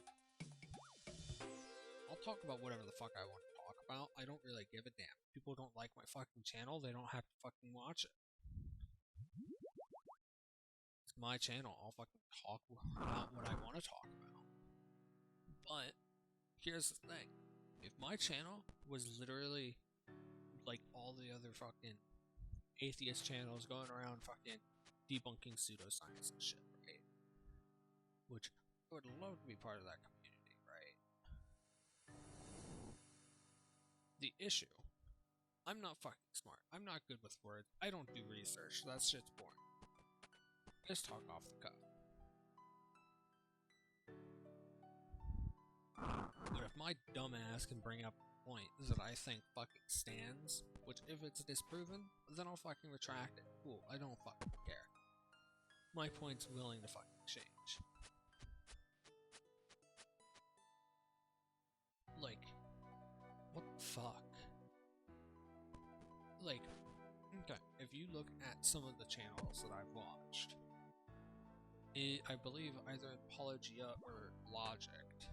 I'll talk about whatever the fuck I want to talk about. I don't really give a damn. People don't like my fucking channel, they don't have to fucking watch it. It's my channel, I'll fucking talk about what I want to talk about. But, here's the thing. If my channel was literally like all the other fucking atheist channels going around fucking debunking pseudoscience and shit, right? which I would love to be part of that community, right? The issue, I'm not fucking smart. I'm not good with words. I don't do research. That shit's boring. Just talk off the cuff. But if my dumb ass can bring up a point that I think fucking stands, which if it's disproven, then I'll fucking retract it. Cool, I don't fucking care. My point's willing to fucking change. Like, what the fuck? Like, okay, if you look at some of the channels that I've watched, I believe either Apologia or Logic,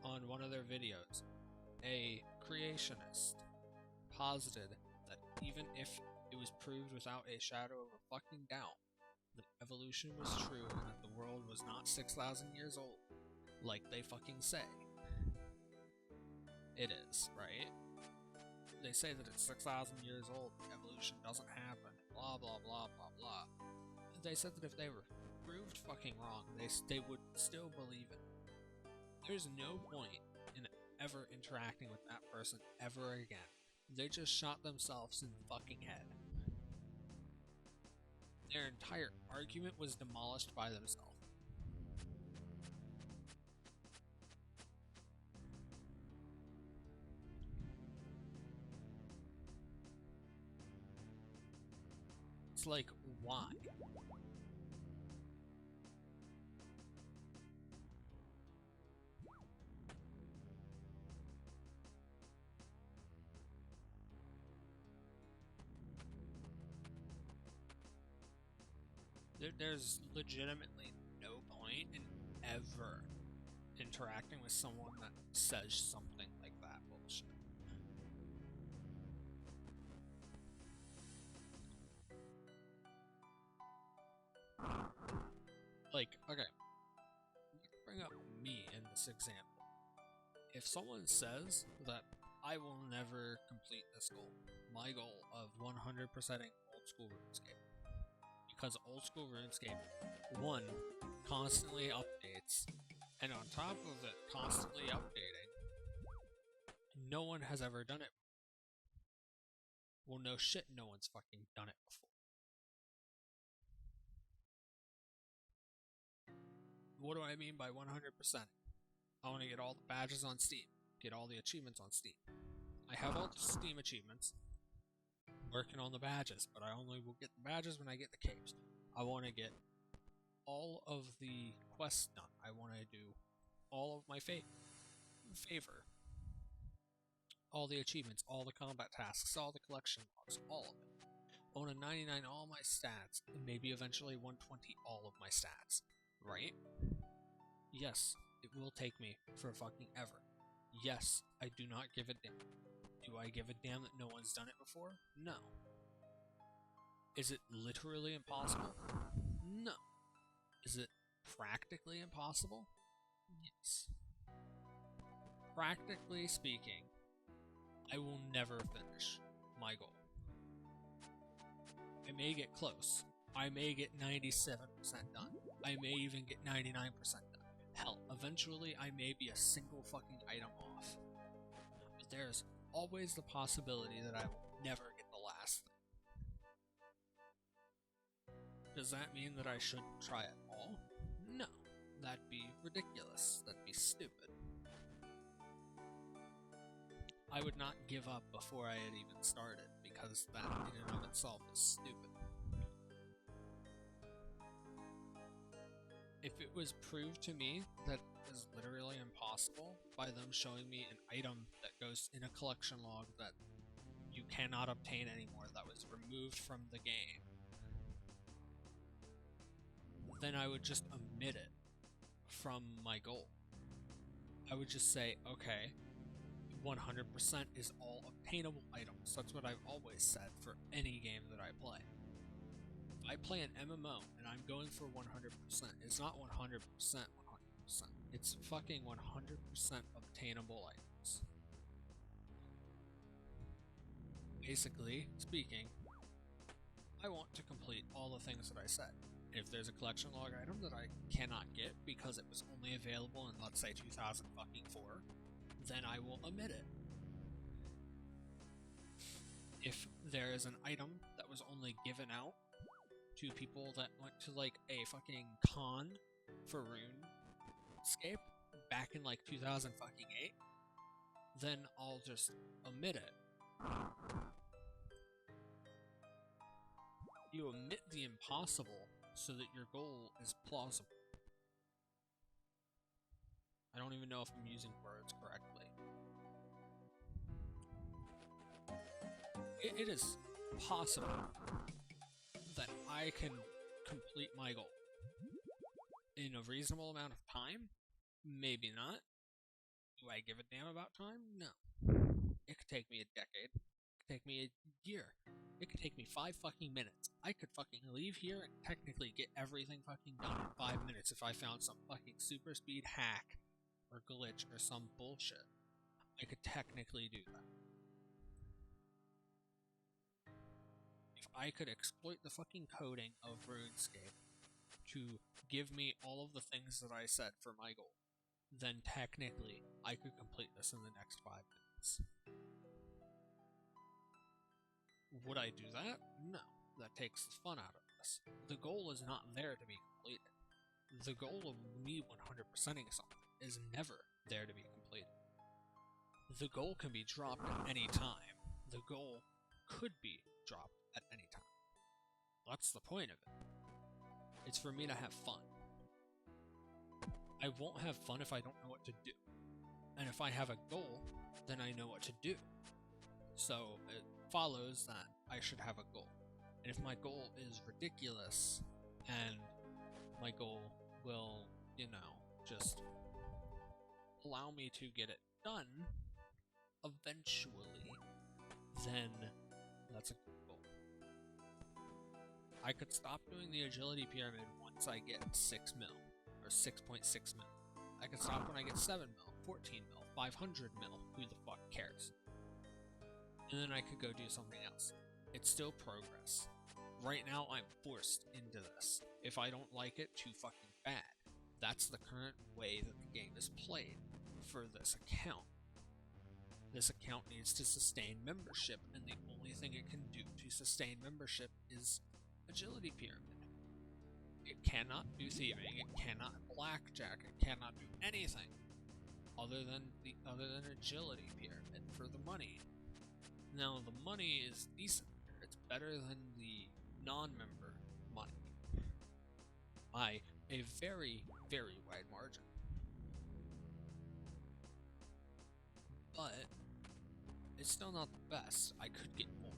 on one of their videos, a creationist posited that even if it was proved without a shadow of a fucking doubt that evolution was true and that the world was not 6,000 years old, like they fucking say, it is, right? They say that it's 6,000 years old, evolution doesn't happen, blah blah blah blah blah. They said that if they were proved fucking wrong, they would still believe it. There's no point in ever interacting with that person ever again. They just shot themselves in the fucking head. Their entire argument was demolished by themselves. It's like, why? There's legitimately no point in ever interacting with someone that says something like that bullshit. Like, okay, bring up me in this example. If someone says that I will never complete this goal, my goal of 100%ing old school RuneScape, because old school RuneScape, one, constantly updates, and on top of it constantly updating, no one has ever done it. Well, no shit, no one's fucking done it before. What do I mean by 100%? I want to get all the badges on Steam, get all the achievements on Steam. I have all the Steam achievements, working on the badges, but I only will get the badges when I get the capes. I want to get all of the quests done. I want to do all of my favor. All the achievements, all the combat tasks, all the collection logs, all of it. I want to 99 all my stats, and maybe eventually 120 all of my stats, right? Yes, it will take me for fucking ever. Yes, I do not give a damn. Do I give a damn that no one's done it before? No. Is it literally impossible? No. Is it practically impossible? Yes. Practically speaking, I will never finish my goal. I may get close. I may get 97% done. I may even get 99% done. Hell, eventually I may be a single fucking item off. But there's always the possibility that I will never get the last thing. Does that mean that I shouldn't try at all? No. That'd be ridiculous. That'd be stupid. I would not give up before I had even started, because that in and of itself is stupid. If it was proved to me that it is literally impossible by them showing me an item that goes in a collection log that you cannot obtain anymore, that was removed from the game, then I would just omit it from my goal. I would just say, okay, 100% is all obtainable items. That's what I've always said for any game that I play. If I play an MMO and I'm going for 100%, it's not 100%, 100%. It's fucking 100% obtainable items. Basically speaking, I want to complete all the things that I said. If there's a collection log item that I cannot get because it was only available in, let's say, 2004, then I will omit it. If there is an item that was only given out to people that went to like a fucking con for RuneScape back in like 2008, then I'll just omit it. You omit the impossible so that your goal is plausible. I don't even know if I'm using words correctly. It is possible that I can complete my goal in a reasonable amount of time. Maybe not. Do I give a damn about time? No. It could take me a decade. It could take me a year. It could take me 5 fucking minutes. I could fucking leave here and technically get everything fucking done in 5 minutes if I found some fucking super speed hack or glitch or some bullshit. I could technically do that. If I could exploit the fucking coding of RuneScape to give me all of the things that I said for my goal, then technically I could complete this in the next 5 minutes. Would I do that? No. That takes the fun out of this. The goal is not there to be completed. The goal of me 100%ing something is never there to be completed. The goal can be dropped at any time. The goal could be dropped at any time. That's the point of it. It's for me to have fun. I won't have fun if I don't know what to do. And if I have a goal, then I know what to do. So it follows that I should have a goal. And if my goal is ridiculous, and my goal will, just allow me to get it done eventually, then that's a good goal. I could stop doing the agility pyramid once I get 6 mil, or 6.6 mil. I could stop when I get 7 mil, 14 mil, 500 mil, who the fuck cares? And then I could go do something else. It's still progress. Right now, I'm forced into this. If I don't like it, too fucking bad. That's the current way that the game is played for this account. This account needs to sustain membership, and the only thing it can do to sustain membership is agility pyramid. It cannot do thieving, it cannot blackjack, it cannot do anything other than agility pyramid for the money. Now the money is decent. It's better than the non-member money by a very, very wide margin. But it's still not the best. I could get more.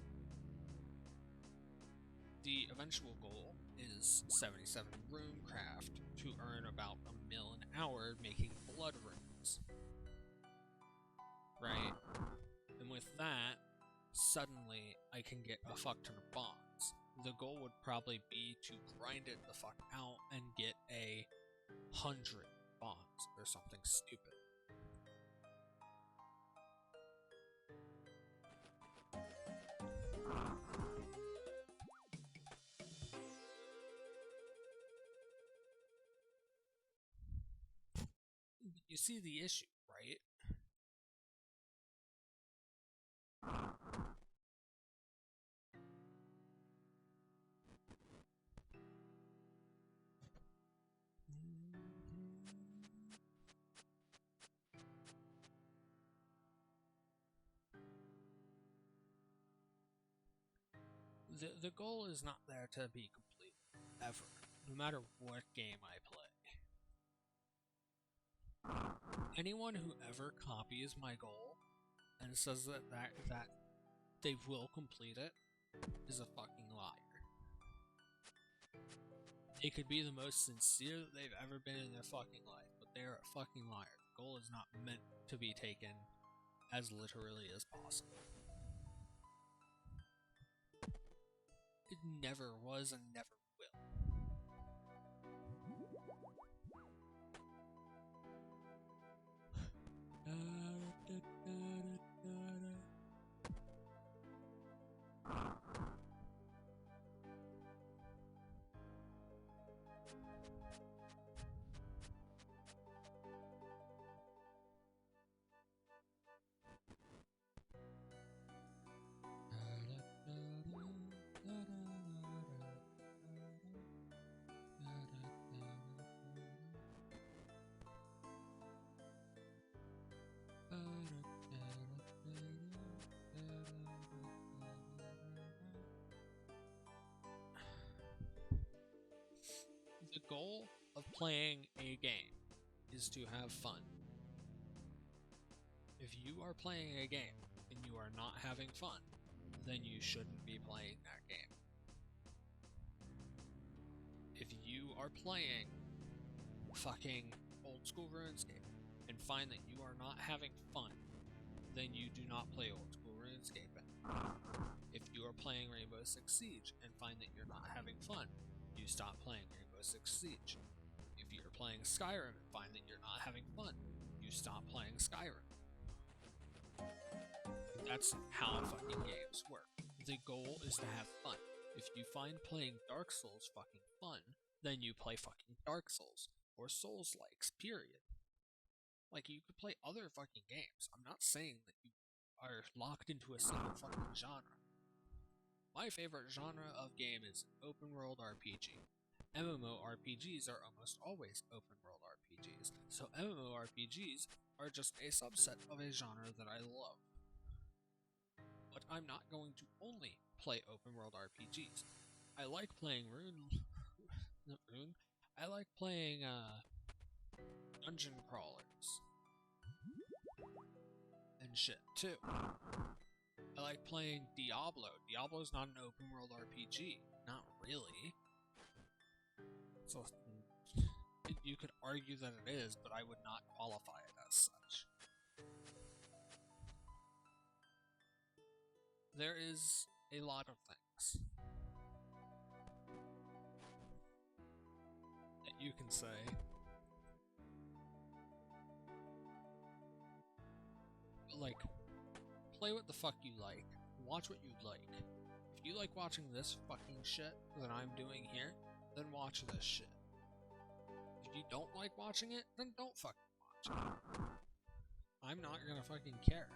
The eventual goal is 77 runecraft to earn about $1 mil an hour making blood runes. Right? And with that, suddenly I can get a fuck ton of bonds. The goal would probably be to grind it the fuck out and get 100 bonds or something stupid. You see the issue, right? The goal is not there to be complete, ever, no matter what game I play. Anyone who ever copies my goal and says that they will complete it is a fucking liar. They could be the most sincere that they've ever been in their fucking life, but they're a fucking liar. The goal is not meant to be taken as literally as possible. It never was and never will. goal of playing a game is to have fun. If you are playing a game and you are not having fun, then you shouldn't be playing that game. If you are playing fucking old school RuneScape and find that you are not having fun, then you do not play old school RuneScape anymore. If you are playing Rainbow Six Siege and find that you're not having fun, you stop playing Rainbow Six Siege. If you're playing Skyrim and find that you're not having fun, you stop playing Skyrim. That's how fucking games work. The goal is to have fun. If you find playing Dark Souls fucking fun, then you play fucking Dark Souls. Or Souls-likes, period. Like, you could play other fucking games. I'm not saying that you are locked into a single fucking genre. My favorite genre of game is open world RPG. MMORPGs are almost always open world RPGs, so MMORPGs are just a subset of a genre that I love. But I'm not going to only play open world RPGs. I like playing I like playing dungeon crawlers and shit too. I like playing Diablo. Diablo's not an open world RPG. Not really. So you could argue that it is, but I would not qualify it as such. There is a lot of things that you can say. Like, play what the fuck you like. Watch what you like. If you like watching this fucking shit that I'm doing here, then watch this shit. If you don't like watching it, then don't fucking watch it. I'm not gonna fucking care.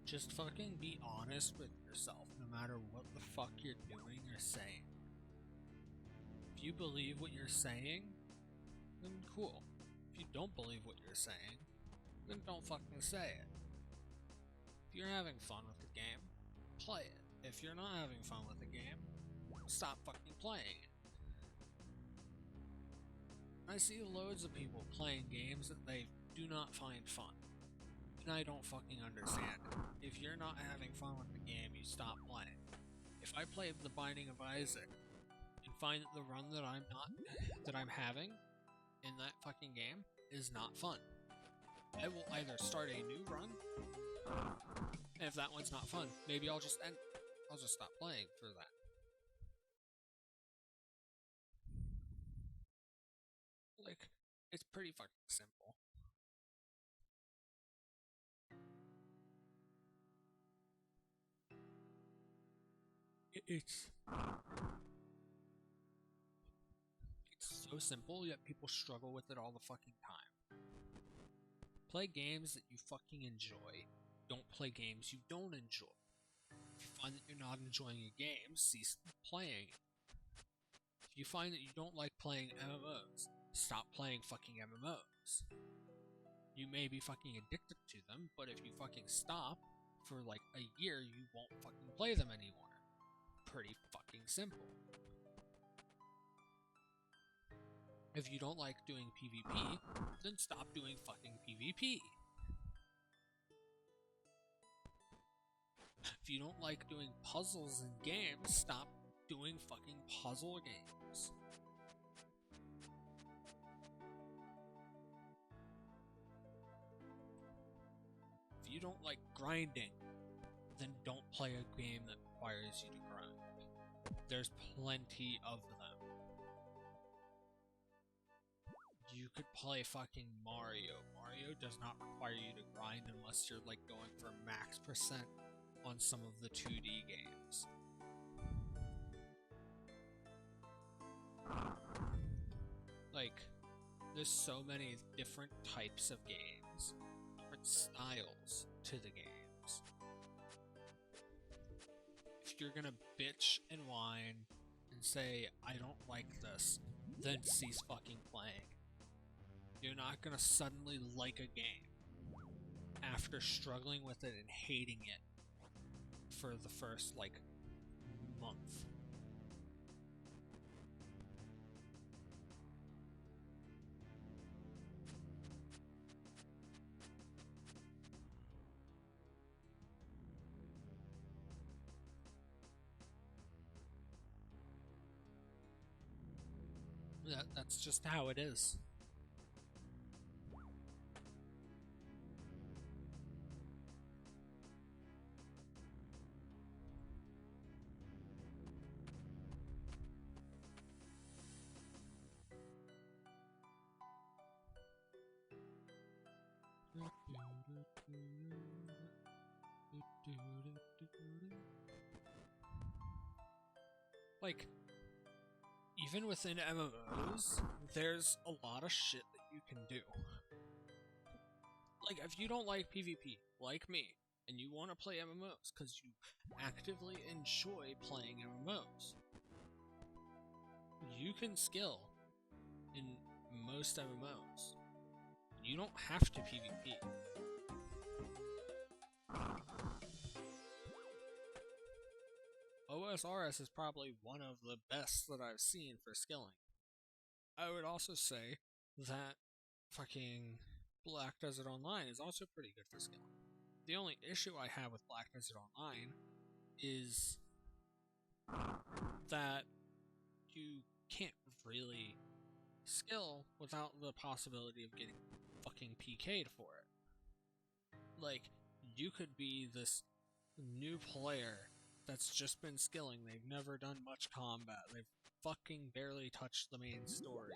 Just fucking be honest with yourself, no matter what the fuck you're doing or saying. If you believe what you're saying, then cool. If you don't believe what you're saying, then don't fucking say it. If you're having fun with the game, play it. If you're not having fun with the game, stop fucking playing it. I see loads of people playing games that they do not find fun. And I don't fucking understand it. If you're not having fun with the game, you stop playing. If I play The Binding of Isaac and find that the run that I'm having in that fucking game is not fun, I will either start a new run, and if that one's not fun, maybe I'll just stop playing for that. Like, it's pretty fucking simple. It's so simple, yet people struggle with it all the fucking time. Play games that you fucking enjoy. Don't play games you don't enjoy. If you find that you're not enjoying a game, cease playing it. If you find that you don't like playing MMOs, stop playing fucking MMOs. You may be fucking addicted to them, but if you fucking stop for like a year, you won't fucking play them anymore. Pretty fucking simple. If you don't like doing PvP, then stop doing fucking PvP. If you don't like doing puzzles in games, stop doing fucking puzzle games. If you don't like grinding, then don't play a game that requires you to grind. There's plenty of them. You could play fucking Mario. Mario does not require you to grind unless you're like going for max percent on some of the 2D games. Like, there's so many different types of games, different styles to the games. If you're gonna bitch and whine and say, I don't like this, then cease fucking playing. You're not gonna suddenly like a game after struggling with it and hating it for the first, like, month. That's just how it is. Like, even within MMOs, there's a lot of shit that you can do. Like, if you don't like PvP, like me, and you want to play MMOs because you actively enjoy playing MMOs, you can skill in most MMOs. You don't have to PvP. OSRS is probably one of the best that I've seen for skilling. I would also say that fucking Black Desert Online is also pretty good for skilling. The only issue I have with Black Desert Online is that you can't really skill without the possibility of getting fucking PK'd for it. Like, you could be this new player that's just been skilling, they've never done much combat, they've fucking barely touched the main story.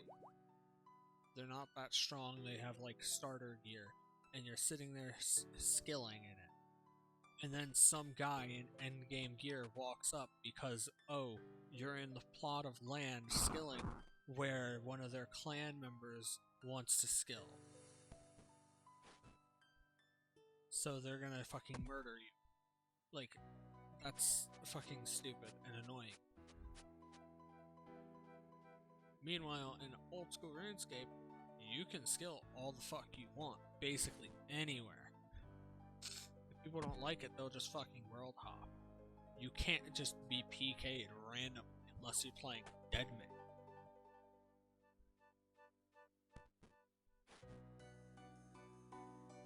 They're not that strong, they have like starter gear, and you're sitting there skilling in it. And then some guy in endgame gear walks up because, oh, you're in the plot of land skilling where one of their clan members wants to skill. So they're gonna fucking murder you. Like, that's fucking stupid and annoying. Meanwhile, in old school RuneScape, you can skill all the fuck you want, basically anywhere. If people don't like it, they'll just fucking world hop. You can't just be PK'd randomly unless you're playing Deadman.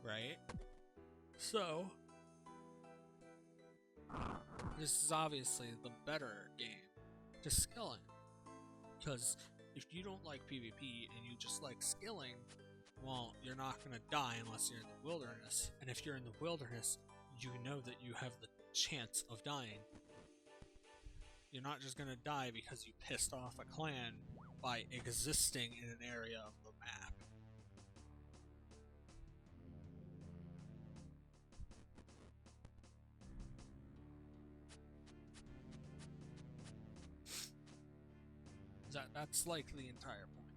Right? So, this is obviously the better game to skill in. Because if you don't like PvP and you just like skilling, well, you're not going to die unless you're in the wilderness. And if you're in the wilderness, you know that you have the chance of dying. You're not just going to die because you pissed off a clan by existing in an area of the map. That's like the entire point.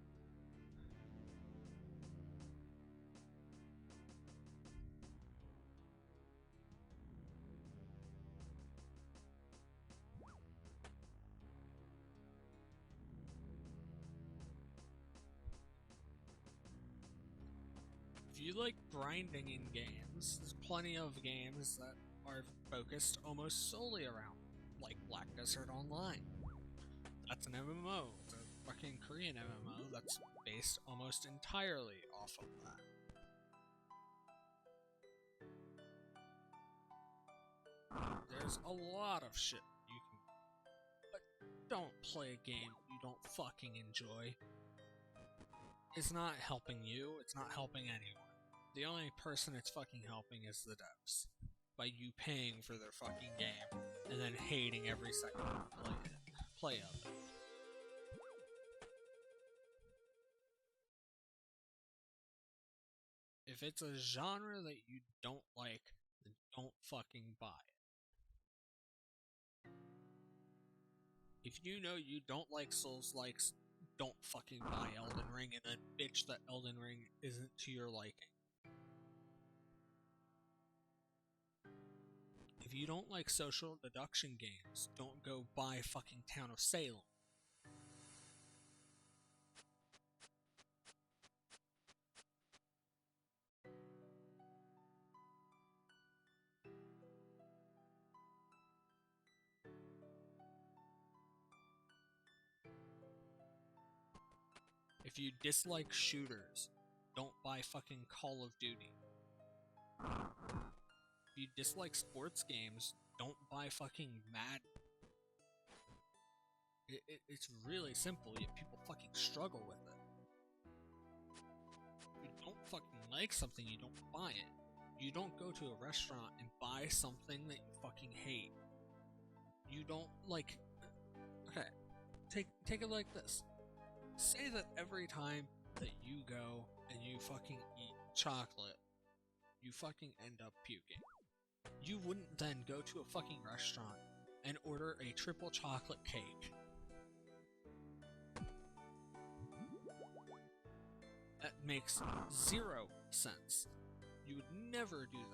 If you like grinding in games, there's plenty of games that are focused almost solely around, like Black Desert Online. That's an MMO. It's a fucking Korean MMO that's based almost entirely off of that. There's a lot of shit you can... But don't play a game you don't fucking enjoy. It's not helping you, it's not helping anyone. The only person it's fucking helping is the devs. By you paying for their fucking game, and then hating every second play of it. If it's a genre that you don't like, then don't fucking buy it. If you know you don't like Souls likes, don't fucking buy Elden Ring and then bitch that Elden Ring isn't to your liking. If you don't like social deduction games, don't go buy fucking Town of Salem. If you dislike shooters, don't buy fucking Call of Duty. If you dislike sports games, don't buy fucking Madden. It's really simple, yet people fucking struggle with it. If you don't fucking like something, you don't buy it. You don't go to a restaurant and buy something that you fucking hate. You don't like... Okay, take it like this. Say that every time that you go and you fucking eat chocolate, you fucking end up puking. You wouldn't then go to a fucking restaurant and order a triple chocolate cake. That makes 0 sense. You would never do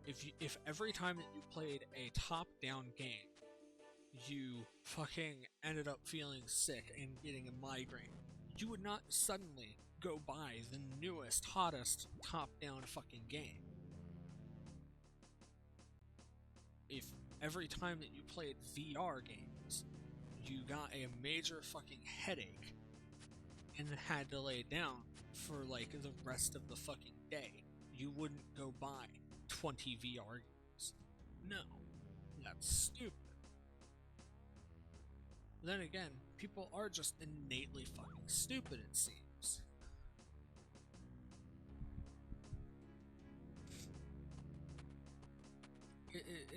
that. If every time that you played a top-down game, you fucking ended up feeling sick and getting a migraine, you would not suddenly go buy the newest, hottest, top-down fucking game. If every time that you played VR games, you got a major fucking headache and had to lay down for like the rest of the fucking day, you wouldn't go buy 20 VR games. No, that's stupid. Then again, people are just innately fucking stupid, it seems.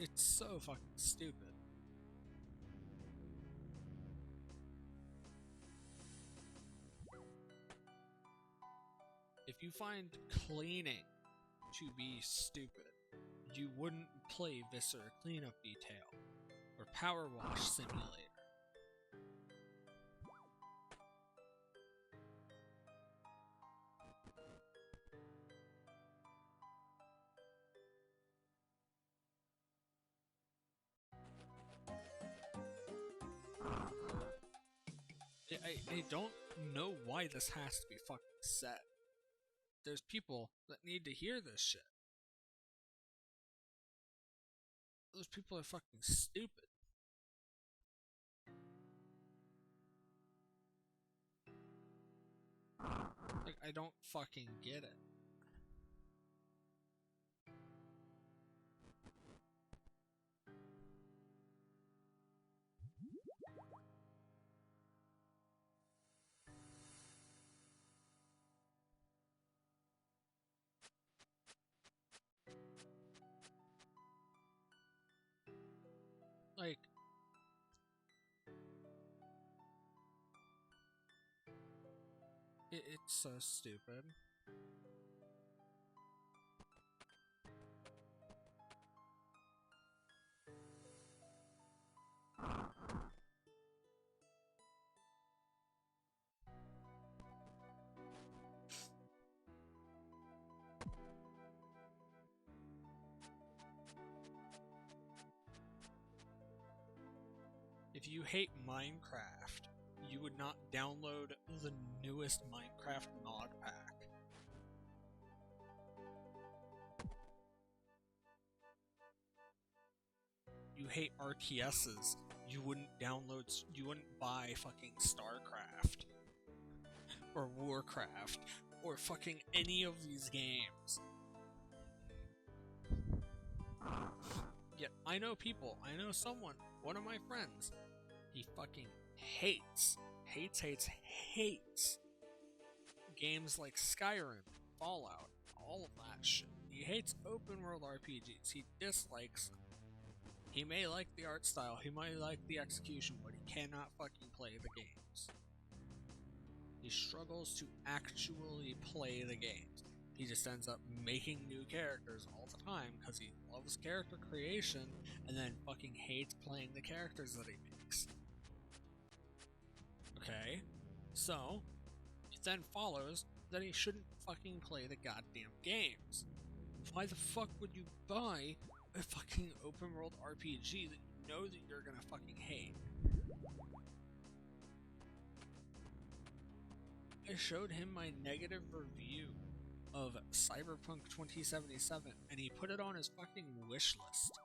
It's so fucking stupid. If you find cleaning to be stupid, you wouldn't play Visser Cleanup Detail or Power Wash Simulator. I don't know why this has to be fucking said. There's people that need to hear this shit. Those people are fucking stupid. Like, I don't fucking get it. Like, it's so stupid. If you hate Minecraft, you would not download the newest Minecraft mod pack. You hate RTSs, you wouldn't buy fucking StarCraft or Warcraft or fucking any of these games. Yet I know people, I know someone, one of my friends, he fucking hates games like Skyrim, Fallout, all of that shit. He hates open world RPGs. He dislikes them. He may like the art style, he might like the execution, but he cannot fucking play the games. He struggles to actually play the games. He just ends up making new characters all the time because he loves character creation and then fucking hates playing the characters that he makes. Okay, so it then follows that he shouldn't fucking play the goddamn games. Why the fuck would you buy a fucking open world RPG that you know that you're gonna fucking hate? I showed him my negative review of Cyberpunk 2077 and he put it on his fucking wish list.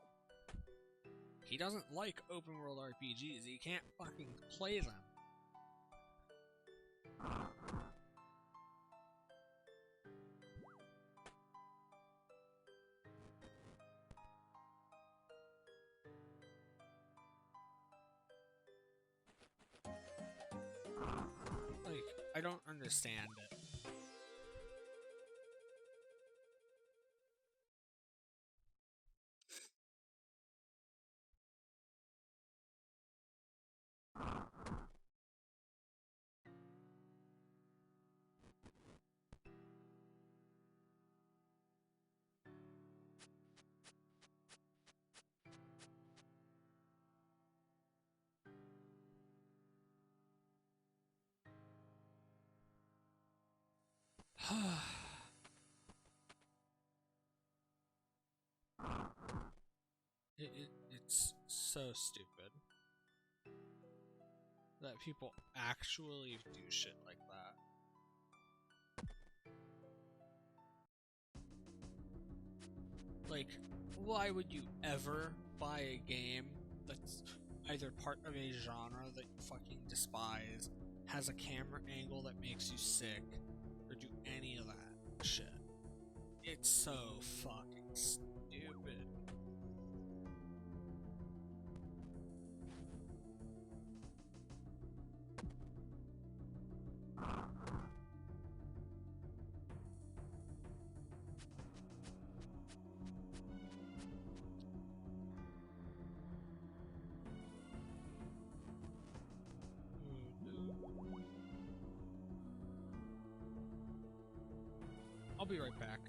He doesn't like open world RPGs, he can't fucking play them. Like, I don't understand it. It's so stupid that people actually do shit like that. Like, why would you ever buy a game that's either part of a genre that you fucking despise, has a camera angle that makes you sick, or do any of that shit? It's so fucking stupid. I'll be right back.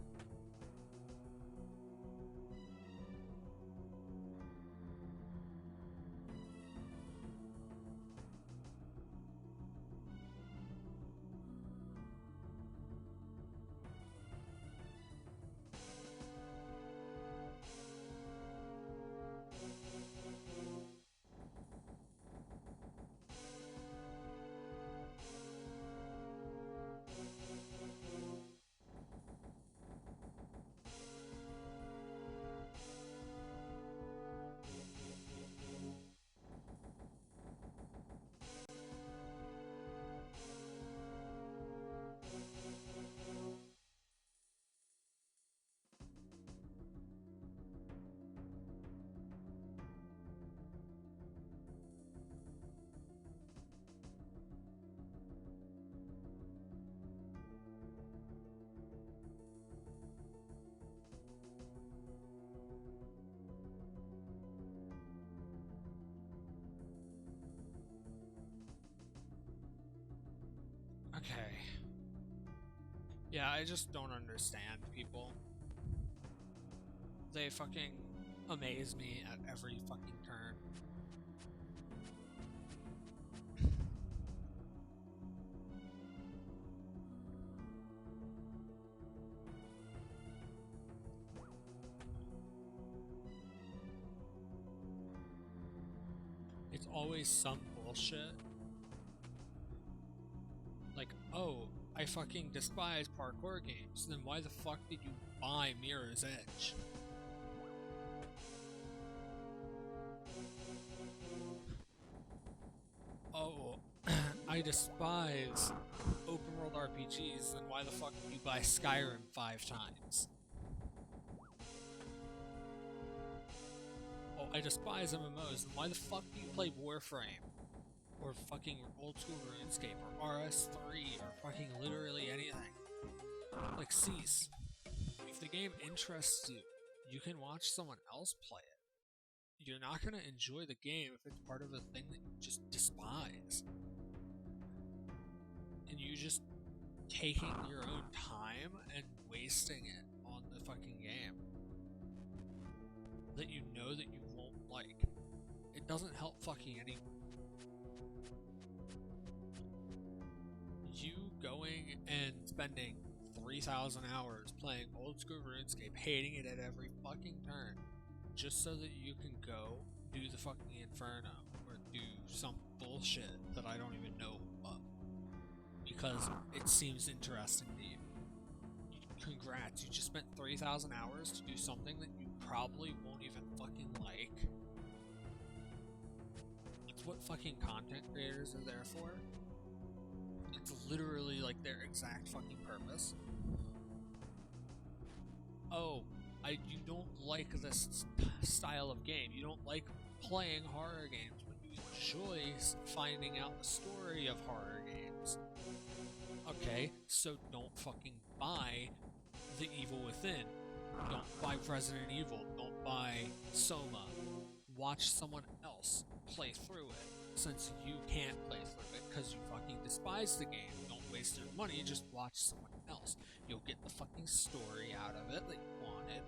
Okay. Yeah, I just don't understand people. They fucking amaze me at every fucking turn. It's always some bullshit. Like, oh, I fucking despise parkour games, then why the fuck did you buy Mirror's Edge? Oh, I despise open world RPGs, then why the fuck did you buy Skyrim 5 times? Oh, I despise MMOs, then why the fuck do you play Warframe? Or fucking old school RuneScape, or RS3, or fucking literally anything. Like, cease. If the game interests you, you can watch someone else play it. You're not gonna enjoy the game if it's part of a thing that you just despise. And you just taking your own time and wasting it on the fucking game that you know that you won't like. It doesn't help fucking anyone. You going and spending 3,000 hours playing old school RuneScape, hating it at every fucking turn, just so that you can go do the fucking Inferno or do some bullshit that I don't even know of because it seems interesting to you. Congrats, you just spent 3,000 hours to do something that you probably won't even fucking like. That's what fucking content creators are there for. It's literally like their exact fucking purpose. Oh, you don't like this style of game. You don't like playing horror games, but you enjoy finding out the story of horror games. Okay, so don't fucking buy The Evil Within. Don't buy Resident Evil. Don't buy Soma. Watch someone else play through it, since you can't play through it because you fucking despise the game. Don't waste your money, just watch someone else. You'll get the fucking story out of it that you wanted,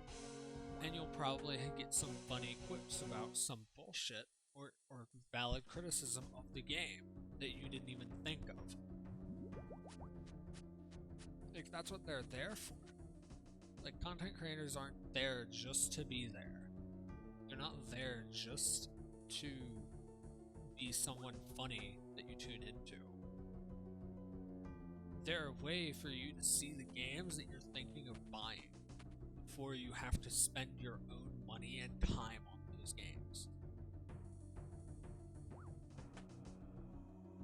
and you'll probably get some funny quips about some bullshit or valid criticism of the game that you didn't even think of. Like, that's what they're there for. Like, content creators aren't there just to be there. They're not there just to be someone funny that you tune into. They're a way for you to see the games that you're thinking of buying before you have to spend your own money and time on those games.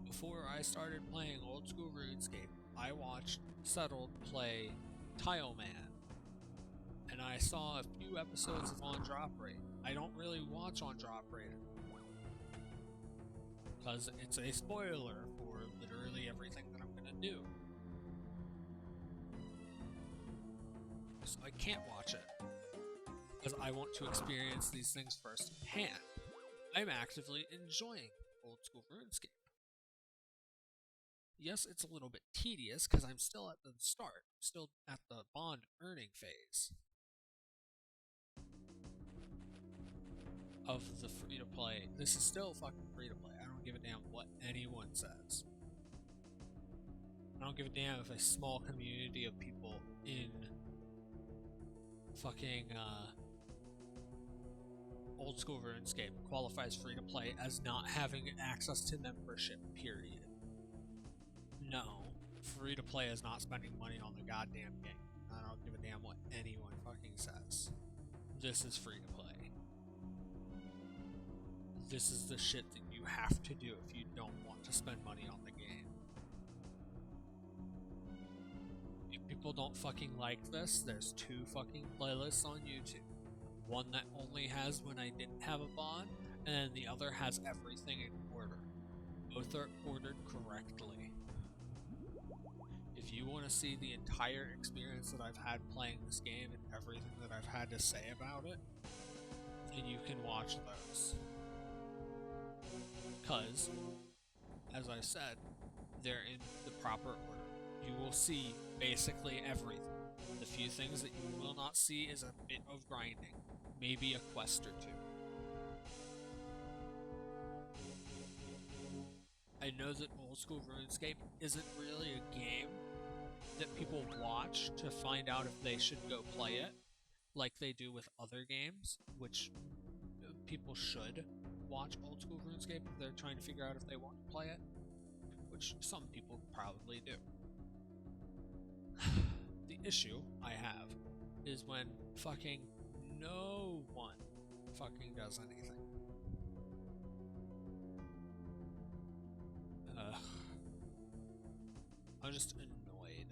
Before I started playing old school RuneScape, I watched Settled play Tile Man, and I saw a few episodes of On Drop Rate. I don't really watch On Drop Rate anymore because it's a spoiler for literally everything that I'm gonna do. So I can't watch it because I want to experience these things firsthand. I'm actively enjoying old school RuneScape. Yes, it's a little bit tedious because I'm still at the start, still at the bond earning phase of the free-to-play. This is still fucking free-to-play. I don't give a damn what anyone says. I don't give a damn if a small community of people in fucking old school RuneScape qualifies free-to-play as not having access to membership, period. No, free-to-play is not spending money on the goddamn game. I don't give a damn what anyone fucking says. This is free-to-play. This is the shit that you have to do if you don't want to spend money on the game. If people don't fucking like this, there's 2 fucking playlists on YouTube. One that only has when I didn't have a bond, and then the other has everything in order. Both are ordered correctly. If you want to see the entire experience that I've had playing this game and everything that I've had to say about it, then you can watch those. Because, as I said, they're in the proper order. You will see basically everything. The few things that you will not see is a bit of grinding, maybe a quest or 2. I know that old school RuneScape isn't really a game that people watch to find out if they should go play it, like they do with other games, which people should watch old school RuneScape if they're trying to figure out if they want to play it, which some people probably do. The issue I have is when fucking no one fucking does anything. I'm just annoyed.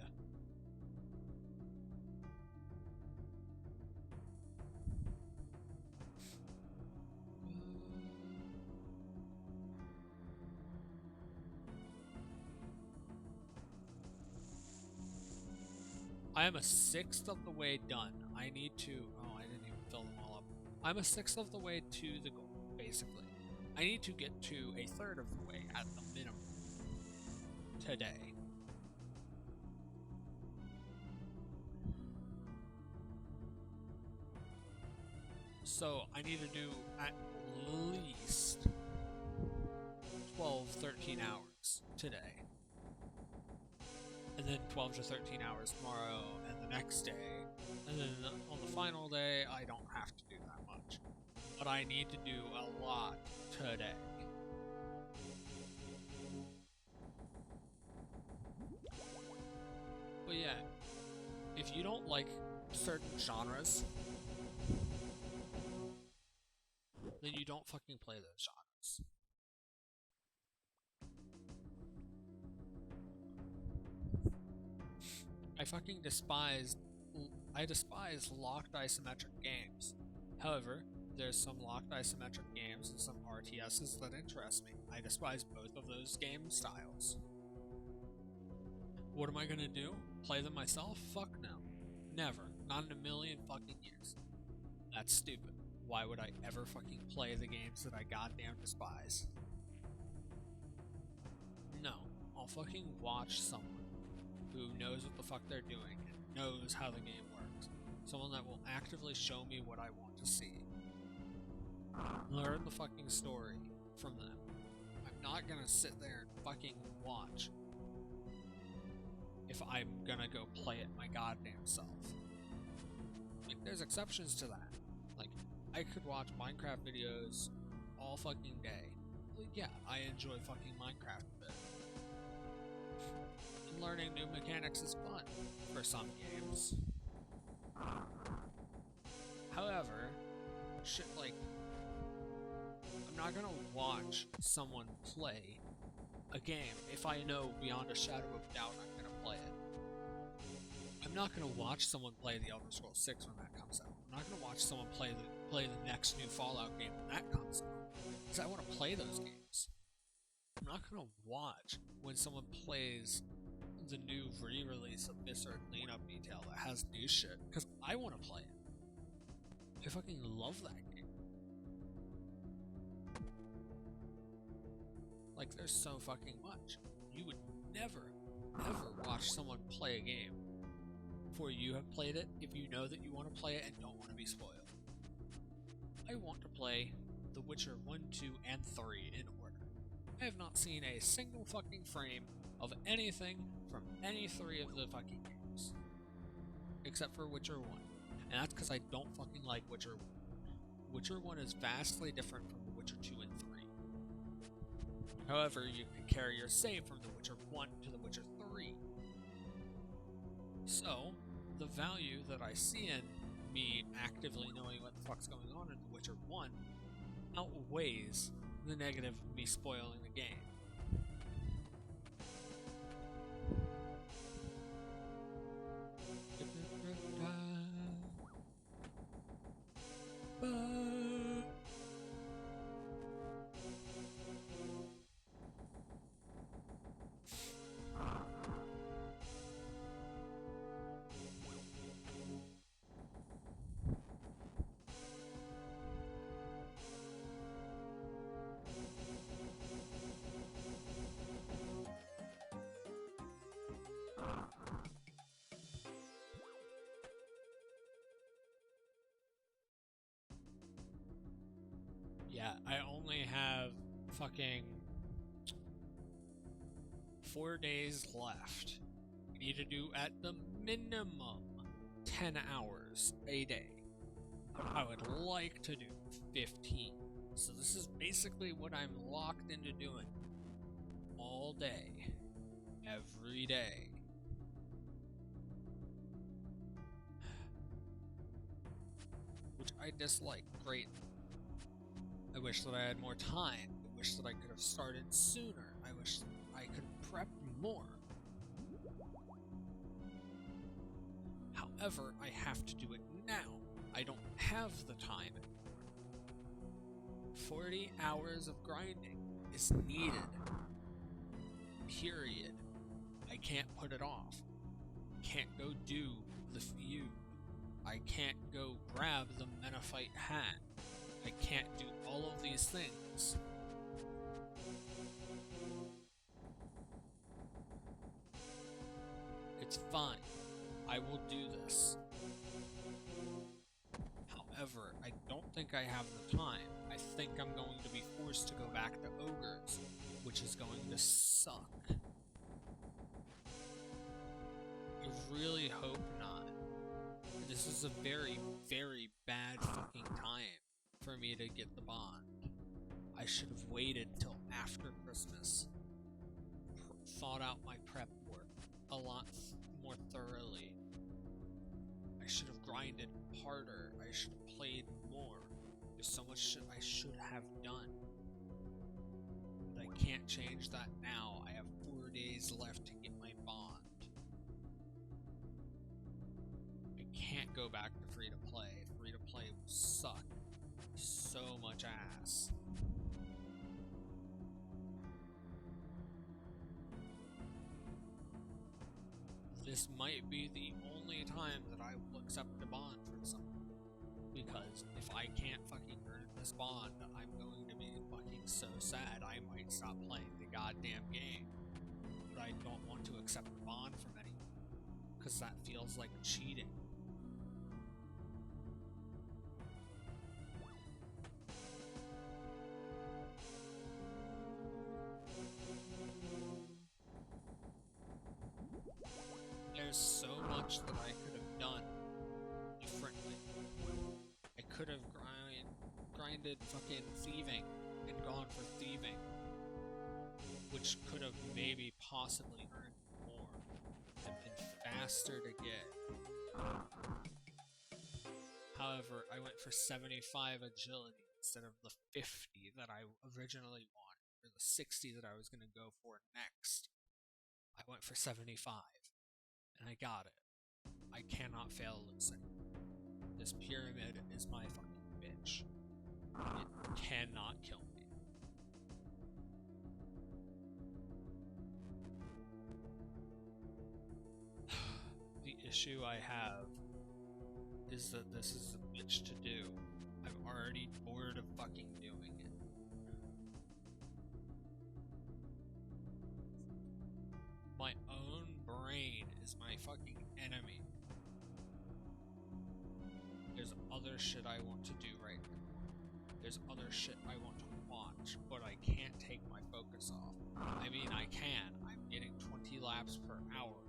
I am a 1/6 of the way done. I need to... Oh, I didn't even fill them all up. I'm a 1/6 of the way to the goal, basically. I need to get to a 1/3 of the way at the minimum today. So I need to do at least 12, 13 hours today. And then 12 to 13 hours tomorrow and the next day. And then on the final day, I don't have to do that much. But I need to do a lot today. But yeah, if you don't like certain genres, then you don't fucking play those genres. I despise locked isometric games. However, there's some locked isometric games and some RTSs that interest me. I despise both of those game styles. What am I gonna do? Play them myself? Fuck no. Never. Not in a million fucking years. That's stupid. Why would I ever fucking play the games that I goddamn despise? No. I'll fucking watch someone who knows what the fuck they're doing and knows how the game works. Someone that will actively show me what I want to see. Learn the fucking story from them. I'm not gonna sit there and fucking watch if I'm gonna go play it my goddamn self. Like, there's exceptions to that. Like, I could watch Minecraft videos all fucking day. Like, yeah, I enjoy fucking Minecraft a bit. And learning new mechanics is fun for some games. However, shit like, I'm not gonna watch someone play a game if I know beyond a shadow of doubt I'm gonna play it. I'm not gonna watch someone play the Elder Scrolls 6 when that comes out. I'm not gonna watch someone play the next new Fallout game when that comes out, because I want to play those games. I'm not gonna watch when someone plays the new re-release of Viscera Cleanup Detail that has new shit, because I want to play it. I fucking love that game. Like, there's so fucking much. You would never, ever watch someone play a game before you have played it if you know that you want to play it and don't want to be spoiled. I want to play The Witcher 1, 2, and 3 in order. I have not seen a single fucking frame of anything from any three of the fucking games. Except for Witcher 1. And that's because I don't fucking like Witcher 1. Witcher 1 is vastly different from The Witcher 2 and 3. However, you can carry your save from The Witcher 1 to The Witcher 3. So, the value that I see in me actively knowing what the fuck's going on in The Witcher 1 outweighs the negative of me spoiling the game. Yeah, I only have fucking 4 days left. I need to do at the minimum 10 hours a day. I would like to do 15. So this is basically what I'm locked into doing all day, every day. Which I dislike greatly. I wish that I had more time. I wish that I could have started sooner. I wish that I could prep more. However, I have to do it now. I don't have the time anymore. 40 hours of grinding is needed. Period. I can't put it off. Can't go do the feud. I can't go grab the Menophyte hat. I can't do all of these things. It's fine. I will do this. However, I don't think think I have the time. I think I'm going to be forced to go back to Ogres, which is going to suck. I really hope not. This is a very, very bad fucking time for me to get the bond. I should have waited till after Christmas. Thought out my prep work a lot more thoroughly. I should have grinded harder. I should have played more. There's so much shit I should have done. But I can't change that now. I have 4 days left to get my bond. I can't go back to free to play. Free to play will suck so much ass. This might be the only time that I will accept a bond from someone. Because if I can't fucking earn this bond, I'm going to be fucking so sad I might stop playing the goddamn game. But I don't want to accept a bond from anyone. Because that feels like cheating. There's so much that I could have done differently. I could have grinded fucking thieving and gone for thieving, which could have maybe possibly earned more and been faster to get. However, I went for 75 agility instead of the 50 that I originally wanted, or the 60 that I was going to go for next. I went for 75. And I got it. I cannot fail losing. This pyramid is my fucking bitch. It cannot kill me. The issue I have is that this is a bitch to do. I'm already bored of fucking doing it. My own brain is my fucking enemy. There's other shit I want to do right now. There's other shit I want to watch, but I can't take my focus off. I mean, I can. I'm getting 20 laps per hour.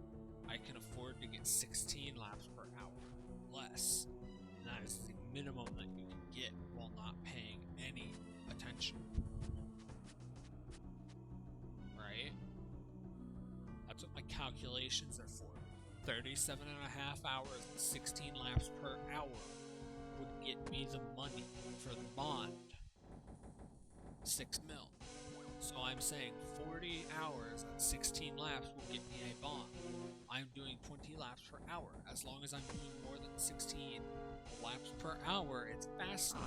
I can afford to get 16 laps per hour. Less. And that is the minimum that you can get while not paying any attention. Right? That's what my calculations are for. 37 and a half hours and 16 laps per hour would get me the money for the bond. 6 mil. So I'm saying 40 hours and 16 laps will get me a bond. I'm doing 20 laps per hour. As long as I'm doing more than 16 laps per hour, it's faster.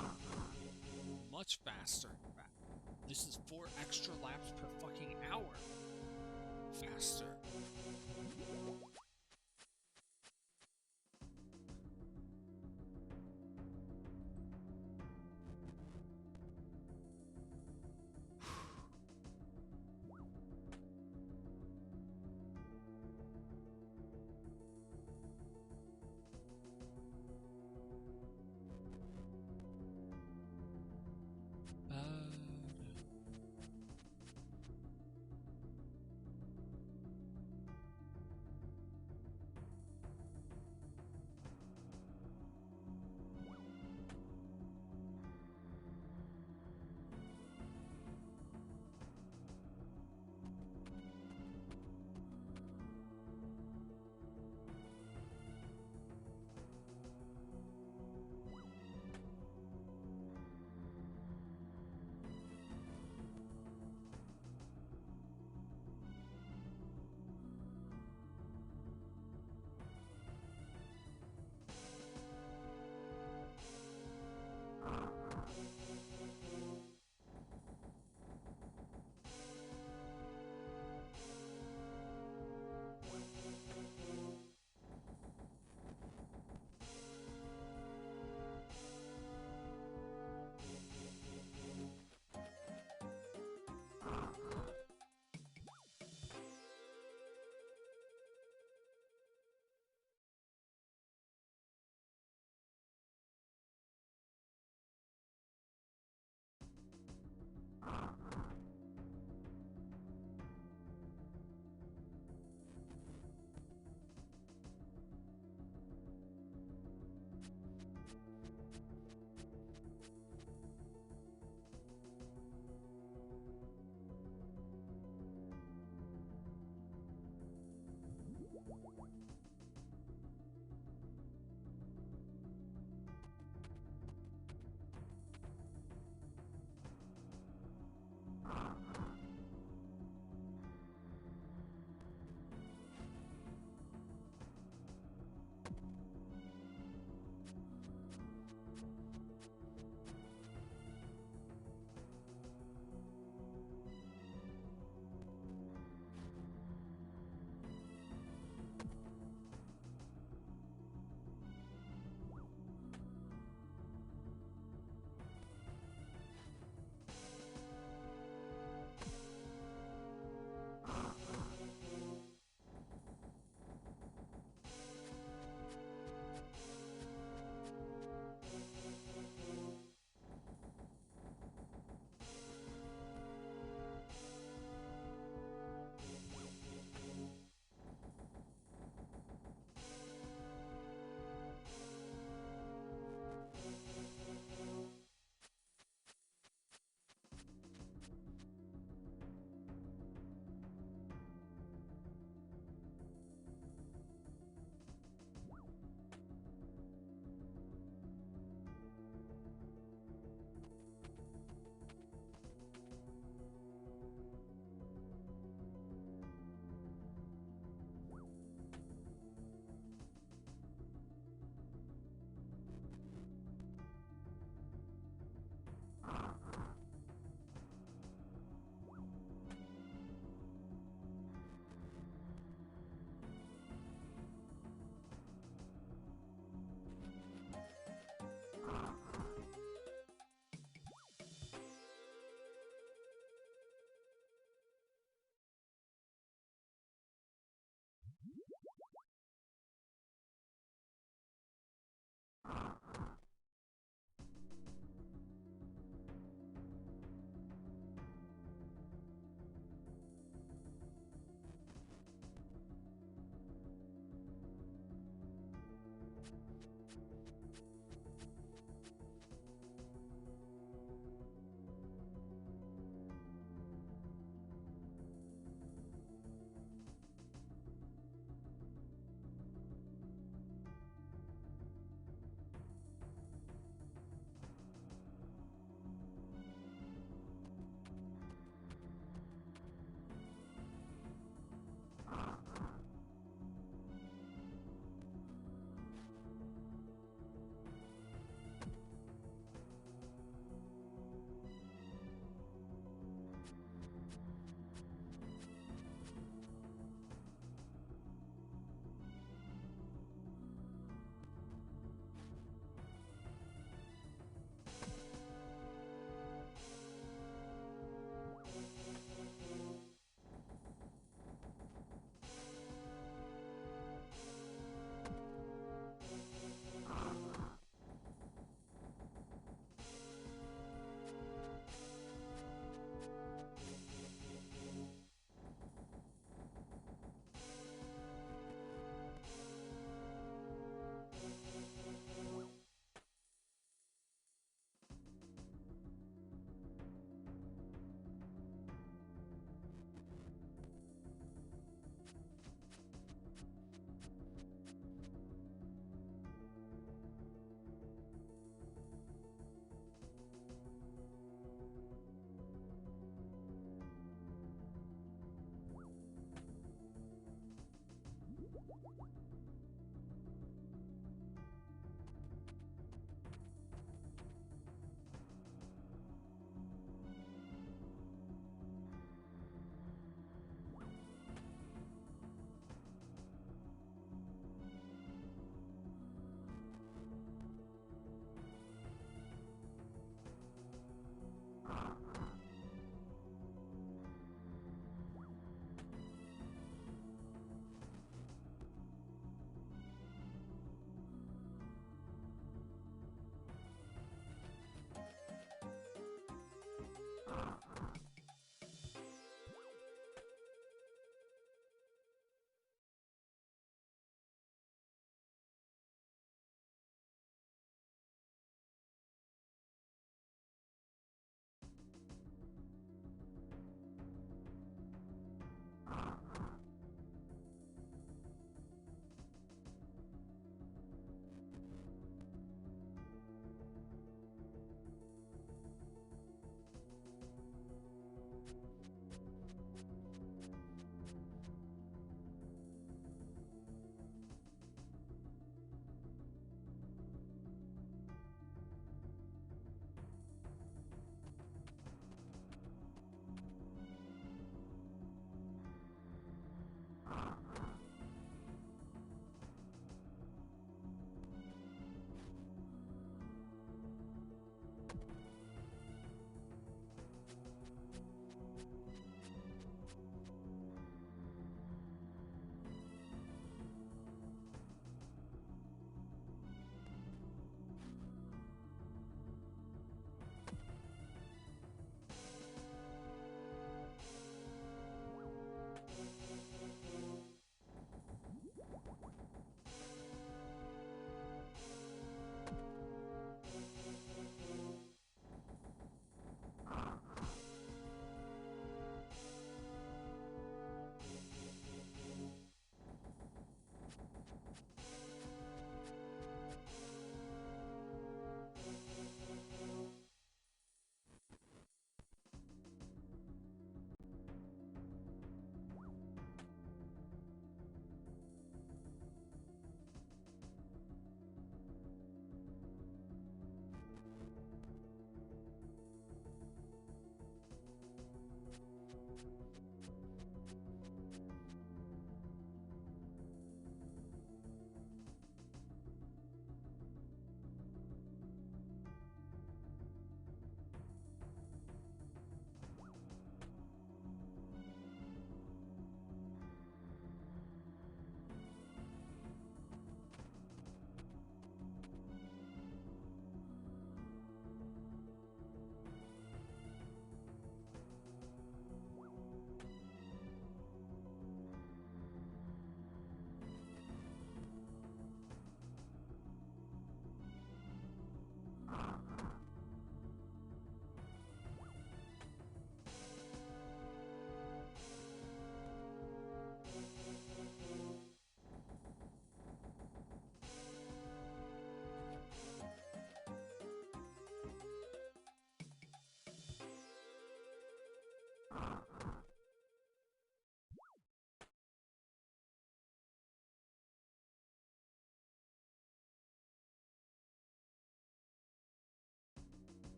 Much faster, in fact. This is 4 extra laps per fucking hour. Faster.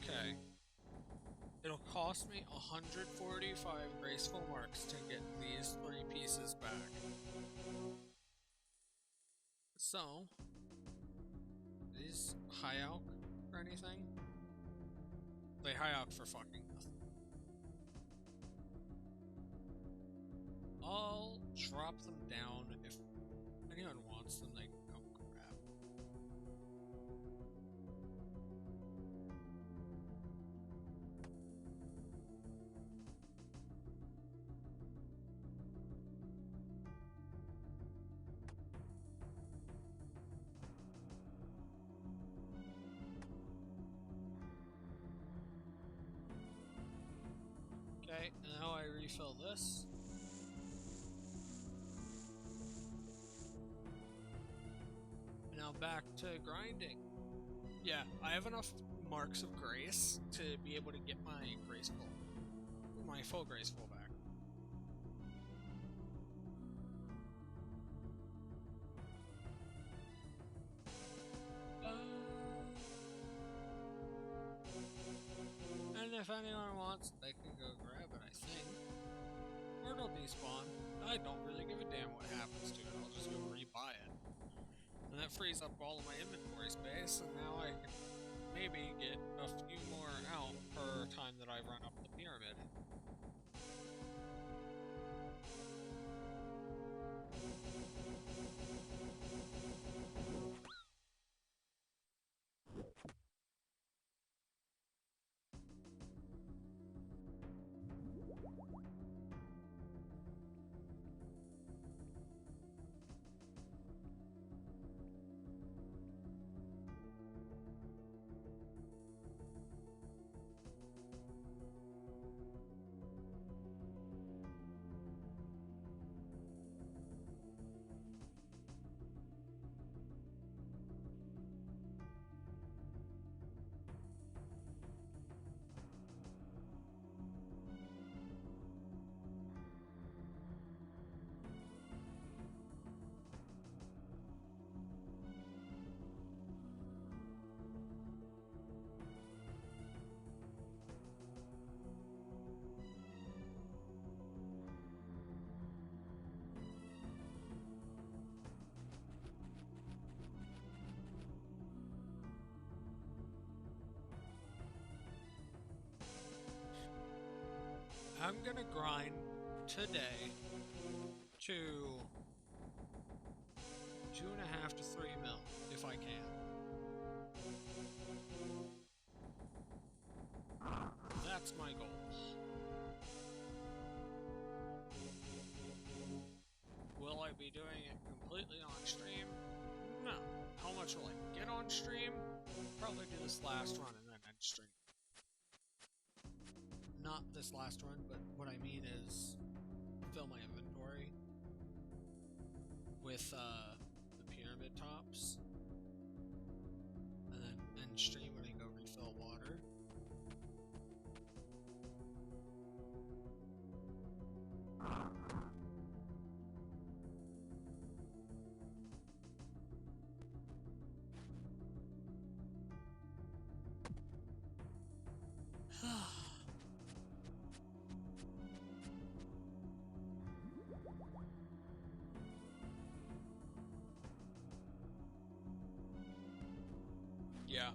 Okay. It'll cost me 145 graceful marks to get these 3 pieces back. So, these high alch or anything? They high alch for fucking nothing. I'll drop them down. If anyone wants them, they can come grab. Okay, now I refill this. Now back to grinding. Yeah, I have enough marks of grace to be able to get my full graceful back. And if anyone wants, they can go grab it, I think. Or it'll despawn. I don't really give a damn what happens to it, I'll just go rebuy it. And that frees up all of my inventory space, and now I can maybe get a few more out per time that I run up the pyramid. I'm gonna grind today to 2.5 to 3 mil, if I can. That's my goal. Will I be doing it completely on stream? No. How much will I get on stream? Probably do this last run and then end stream. Not this last run, but what I mean is fill my inventory with the pyramid tops, and then end stream when I go refill water. Yeah.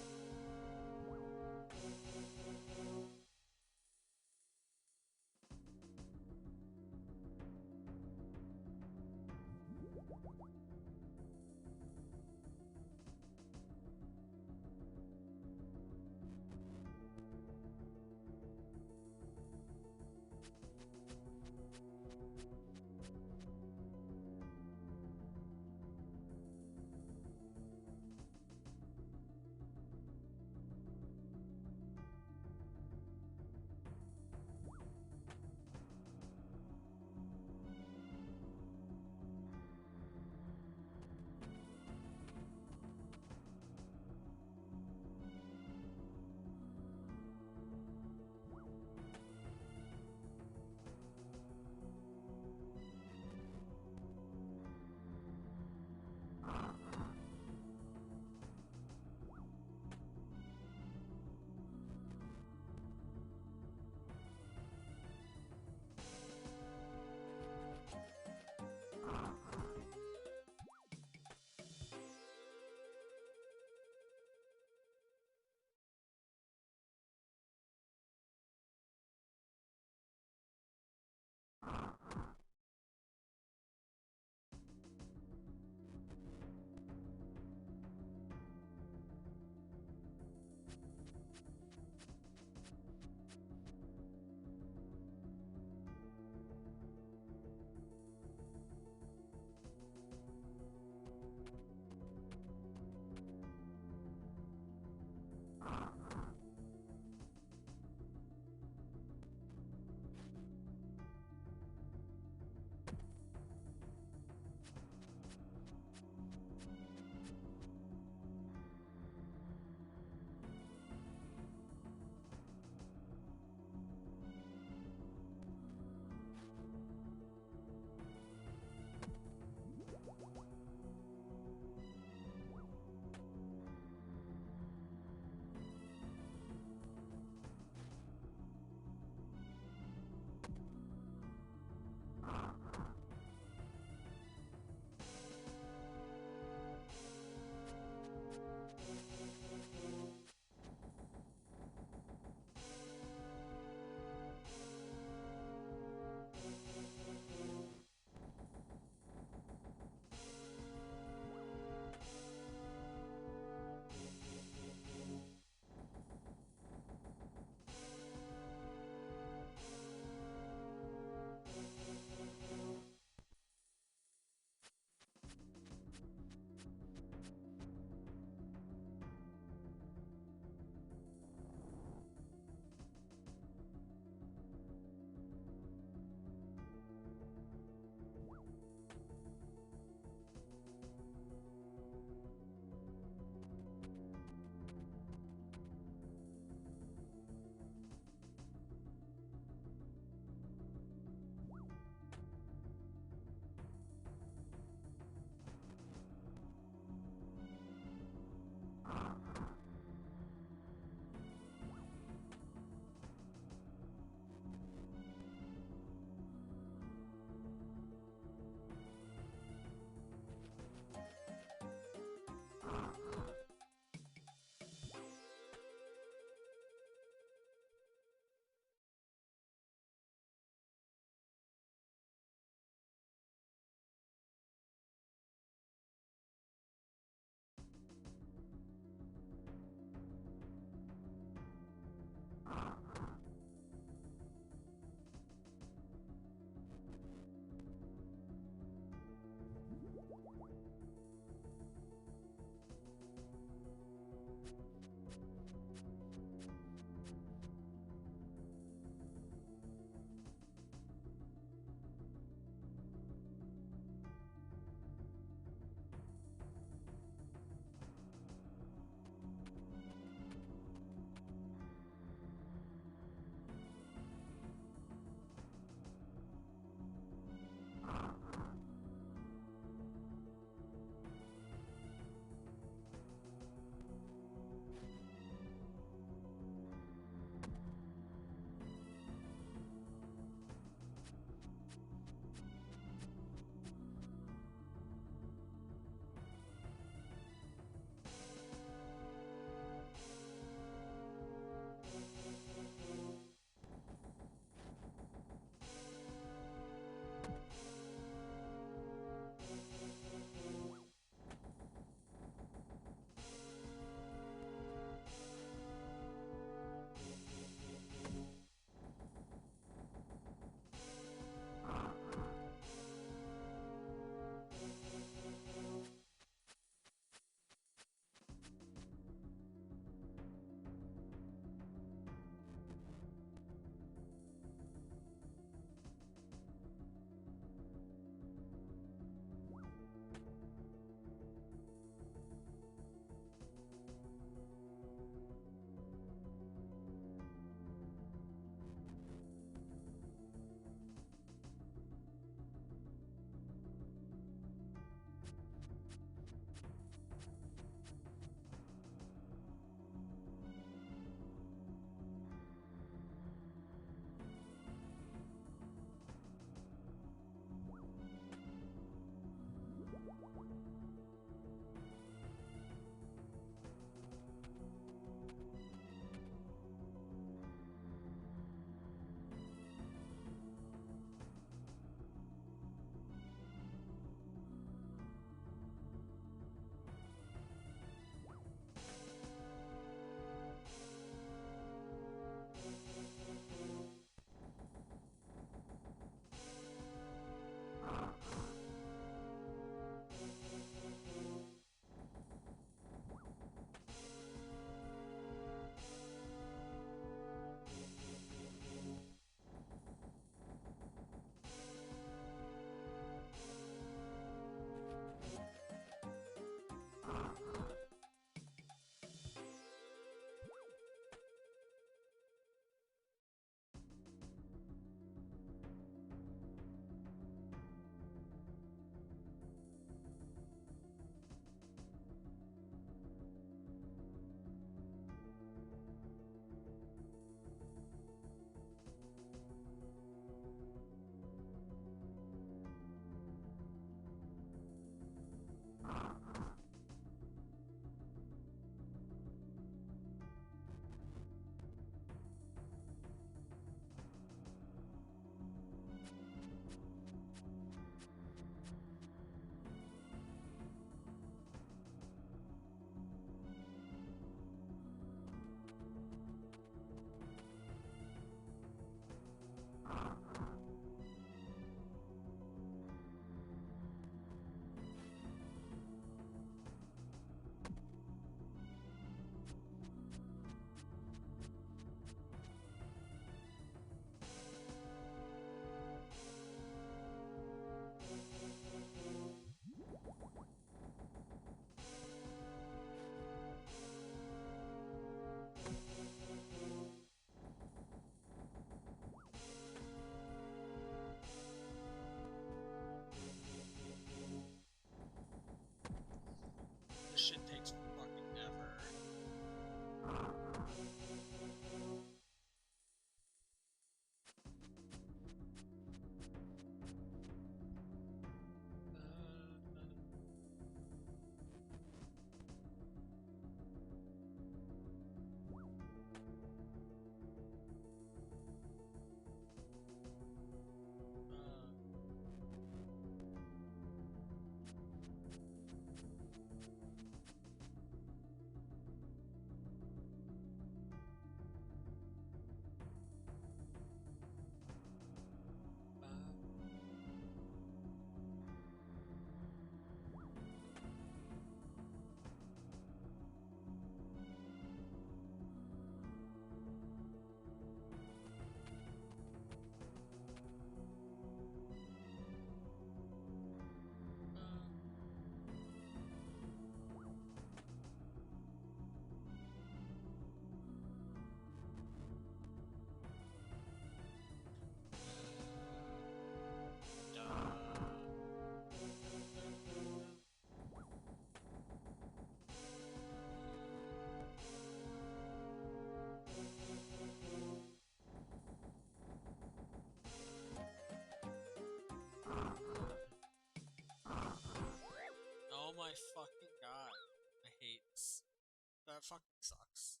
it fucking sucks.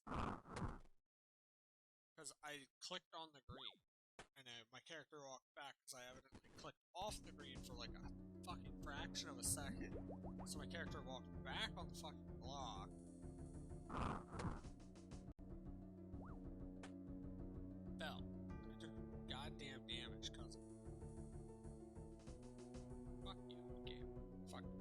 Because I clicked on the green, and my character walked back because I evidently clicked off the green for like a fucking fraction of a second. So my character walked back on the fucking block. Fell. I took goddamn damage, cousin. Fuck you, game. Fuck you.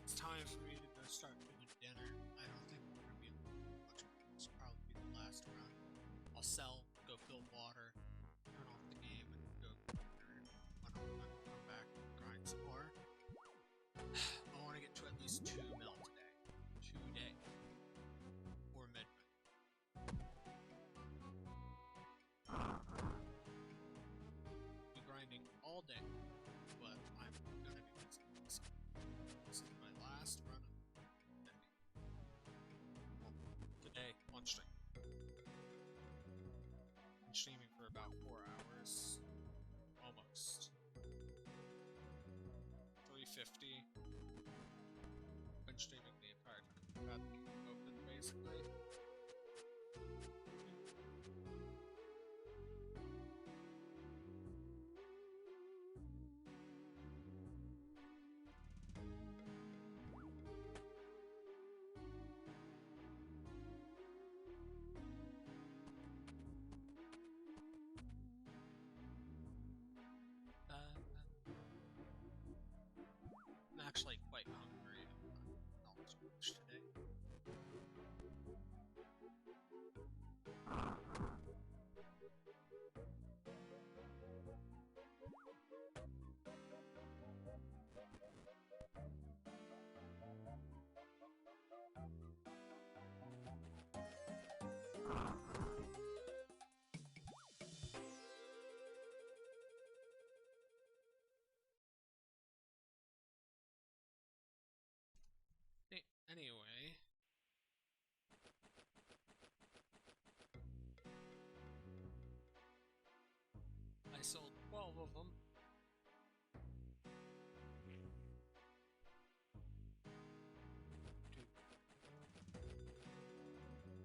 it's time for me to go start doing dinner. I don't think we're gonna be able to do much. This will probably be the last round. I'll sell, go fill water, turn off the game, and go cook dinner. When I'm come back and grind some more. I want to get to at least 2 mil today. Today. Or midnight. Be grinding all day, but I'm gonna be busy. So this is my last run of the day. Well, today on stream. Been streaming for about 4 hours. Almost. 350. Been streaming the entire time. I've had the game open basically. I'm actually quite hungry. Not too much today. Anyway, I sold 12 of them.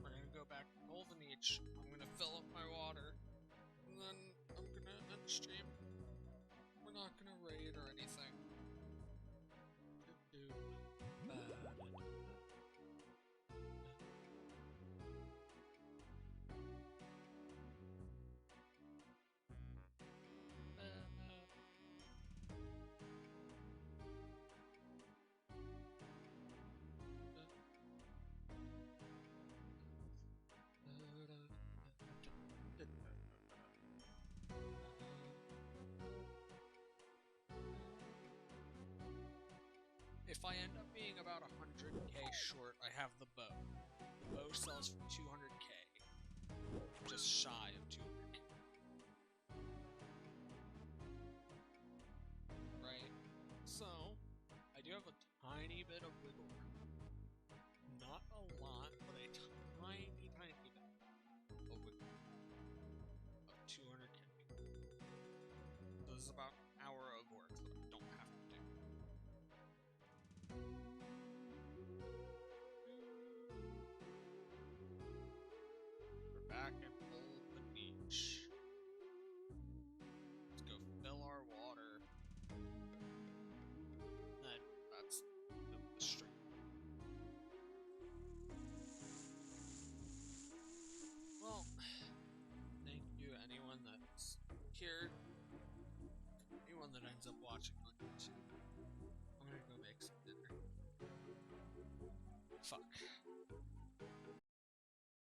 We're gonna go back to Golden Each. I'm gonna fill up my water, and then I'm gonna end stream. We're not gonna raid or anything. If I end up being about 100k short, I have the bow. The bow sells for 200k. Just shy of 200k. Right? So, I do have a tiny bit of wiggle room. Not a lot, but a tiny bit of wiggle room. Of 200k. So this is about an hour of work that I don't have to do. We're back at Golden Beach. Let's go fill our water. Then that's the stream. Well, thank you anyone that's here. Anyone that ends up watching on YouTube. I'm gonna go make some dinner. Fuck.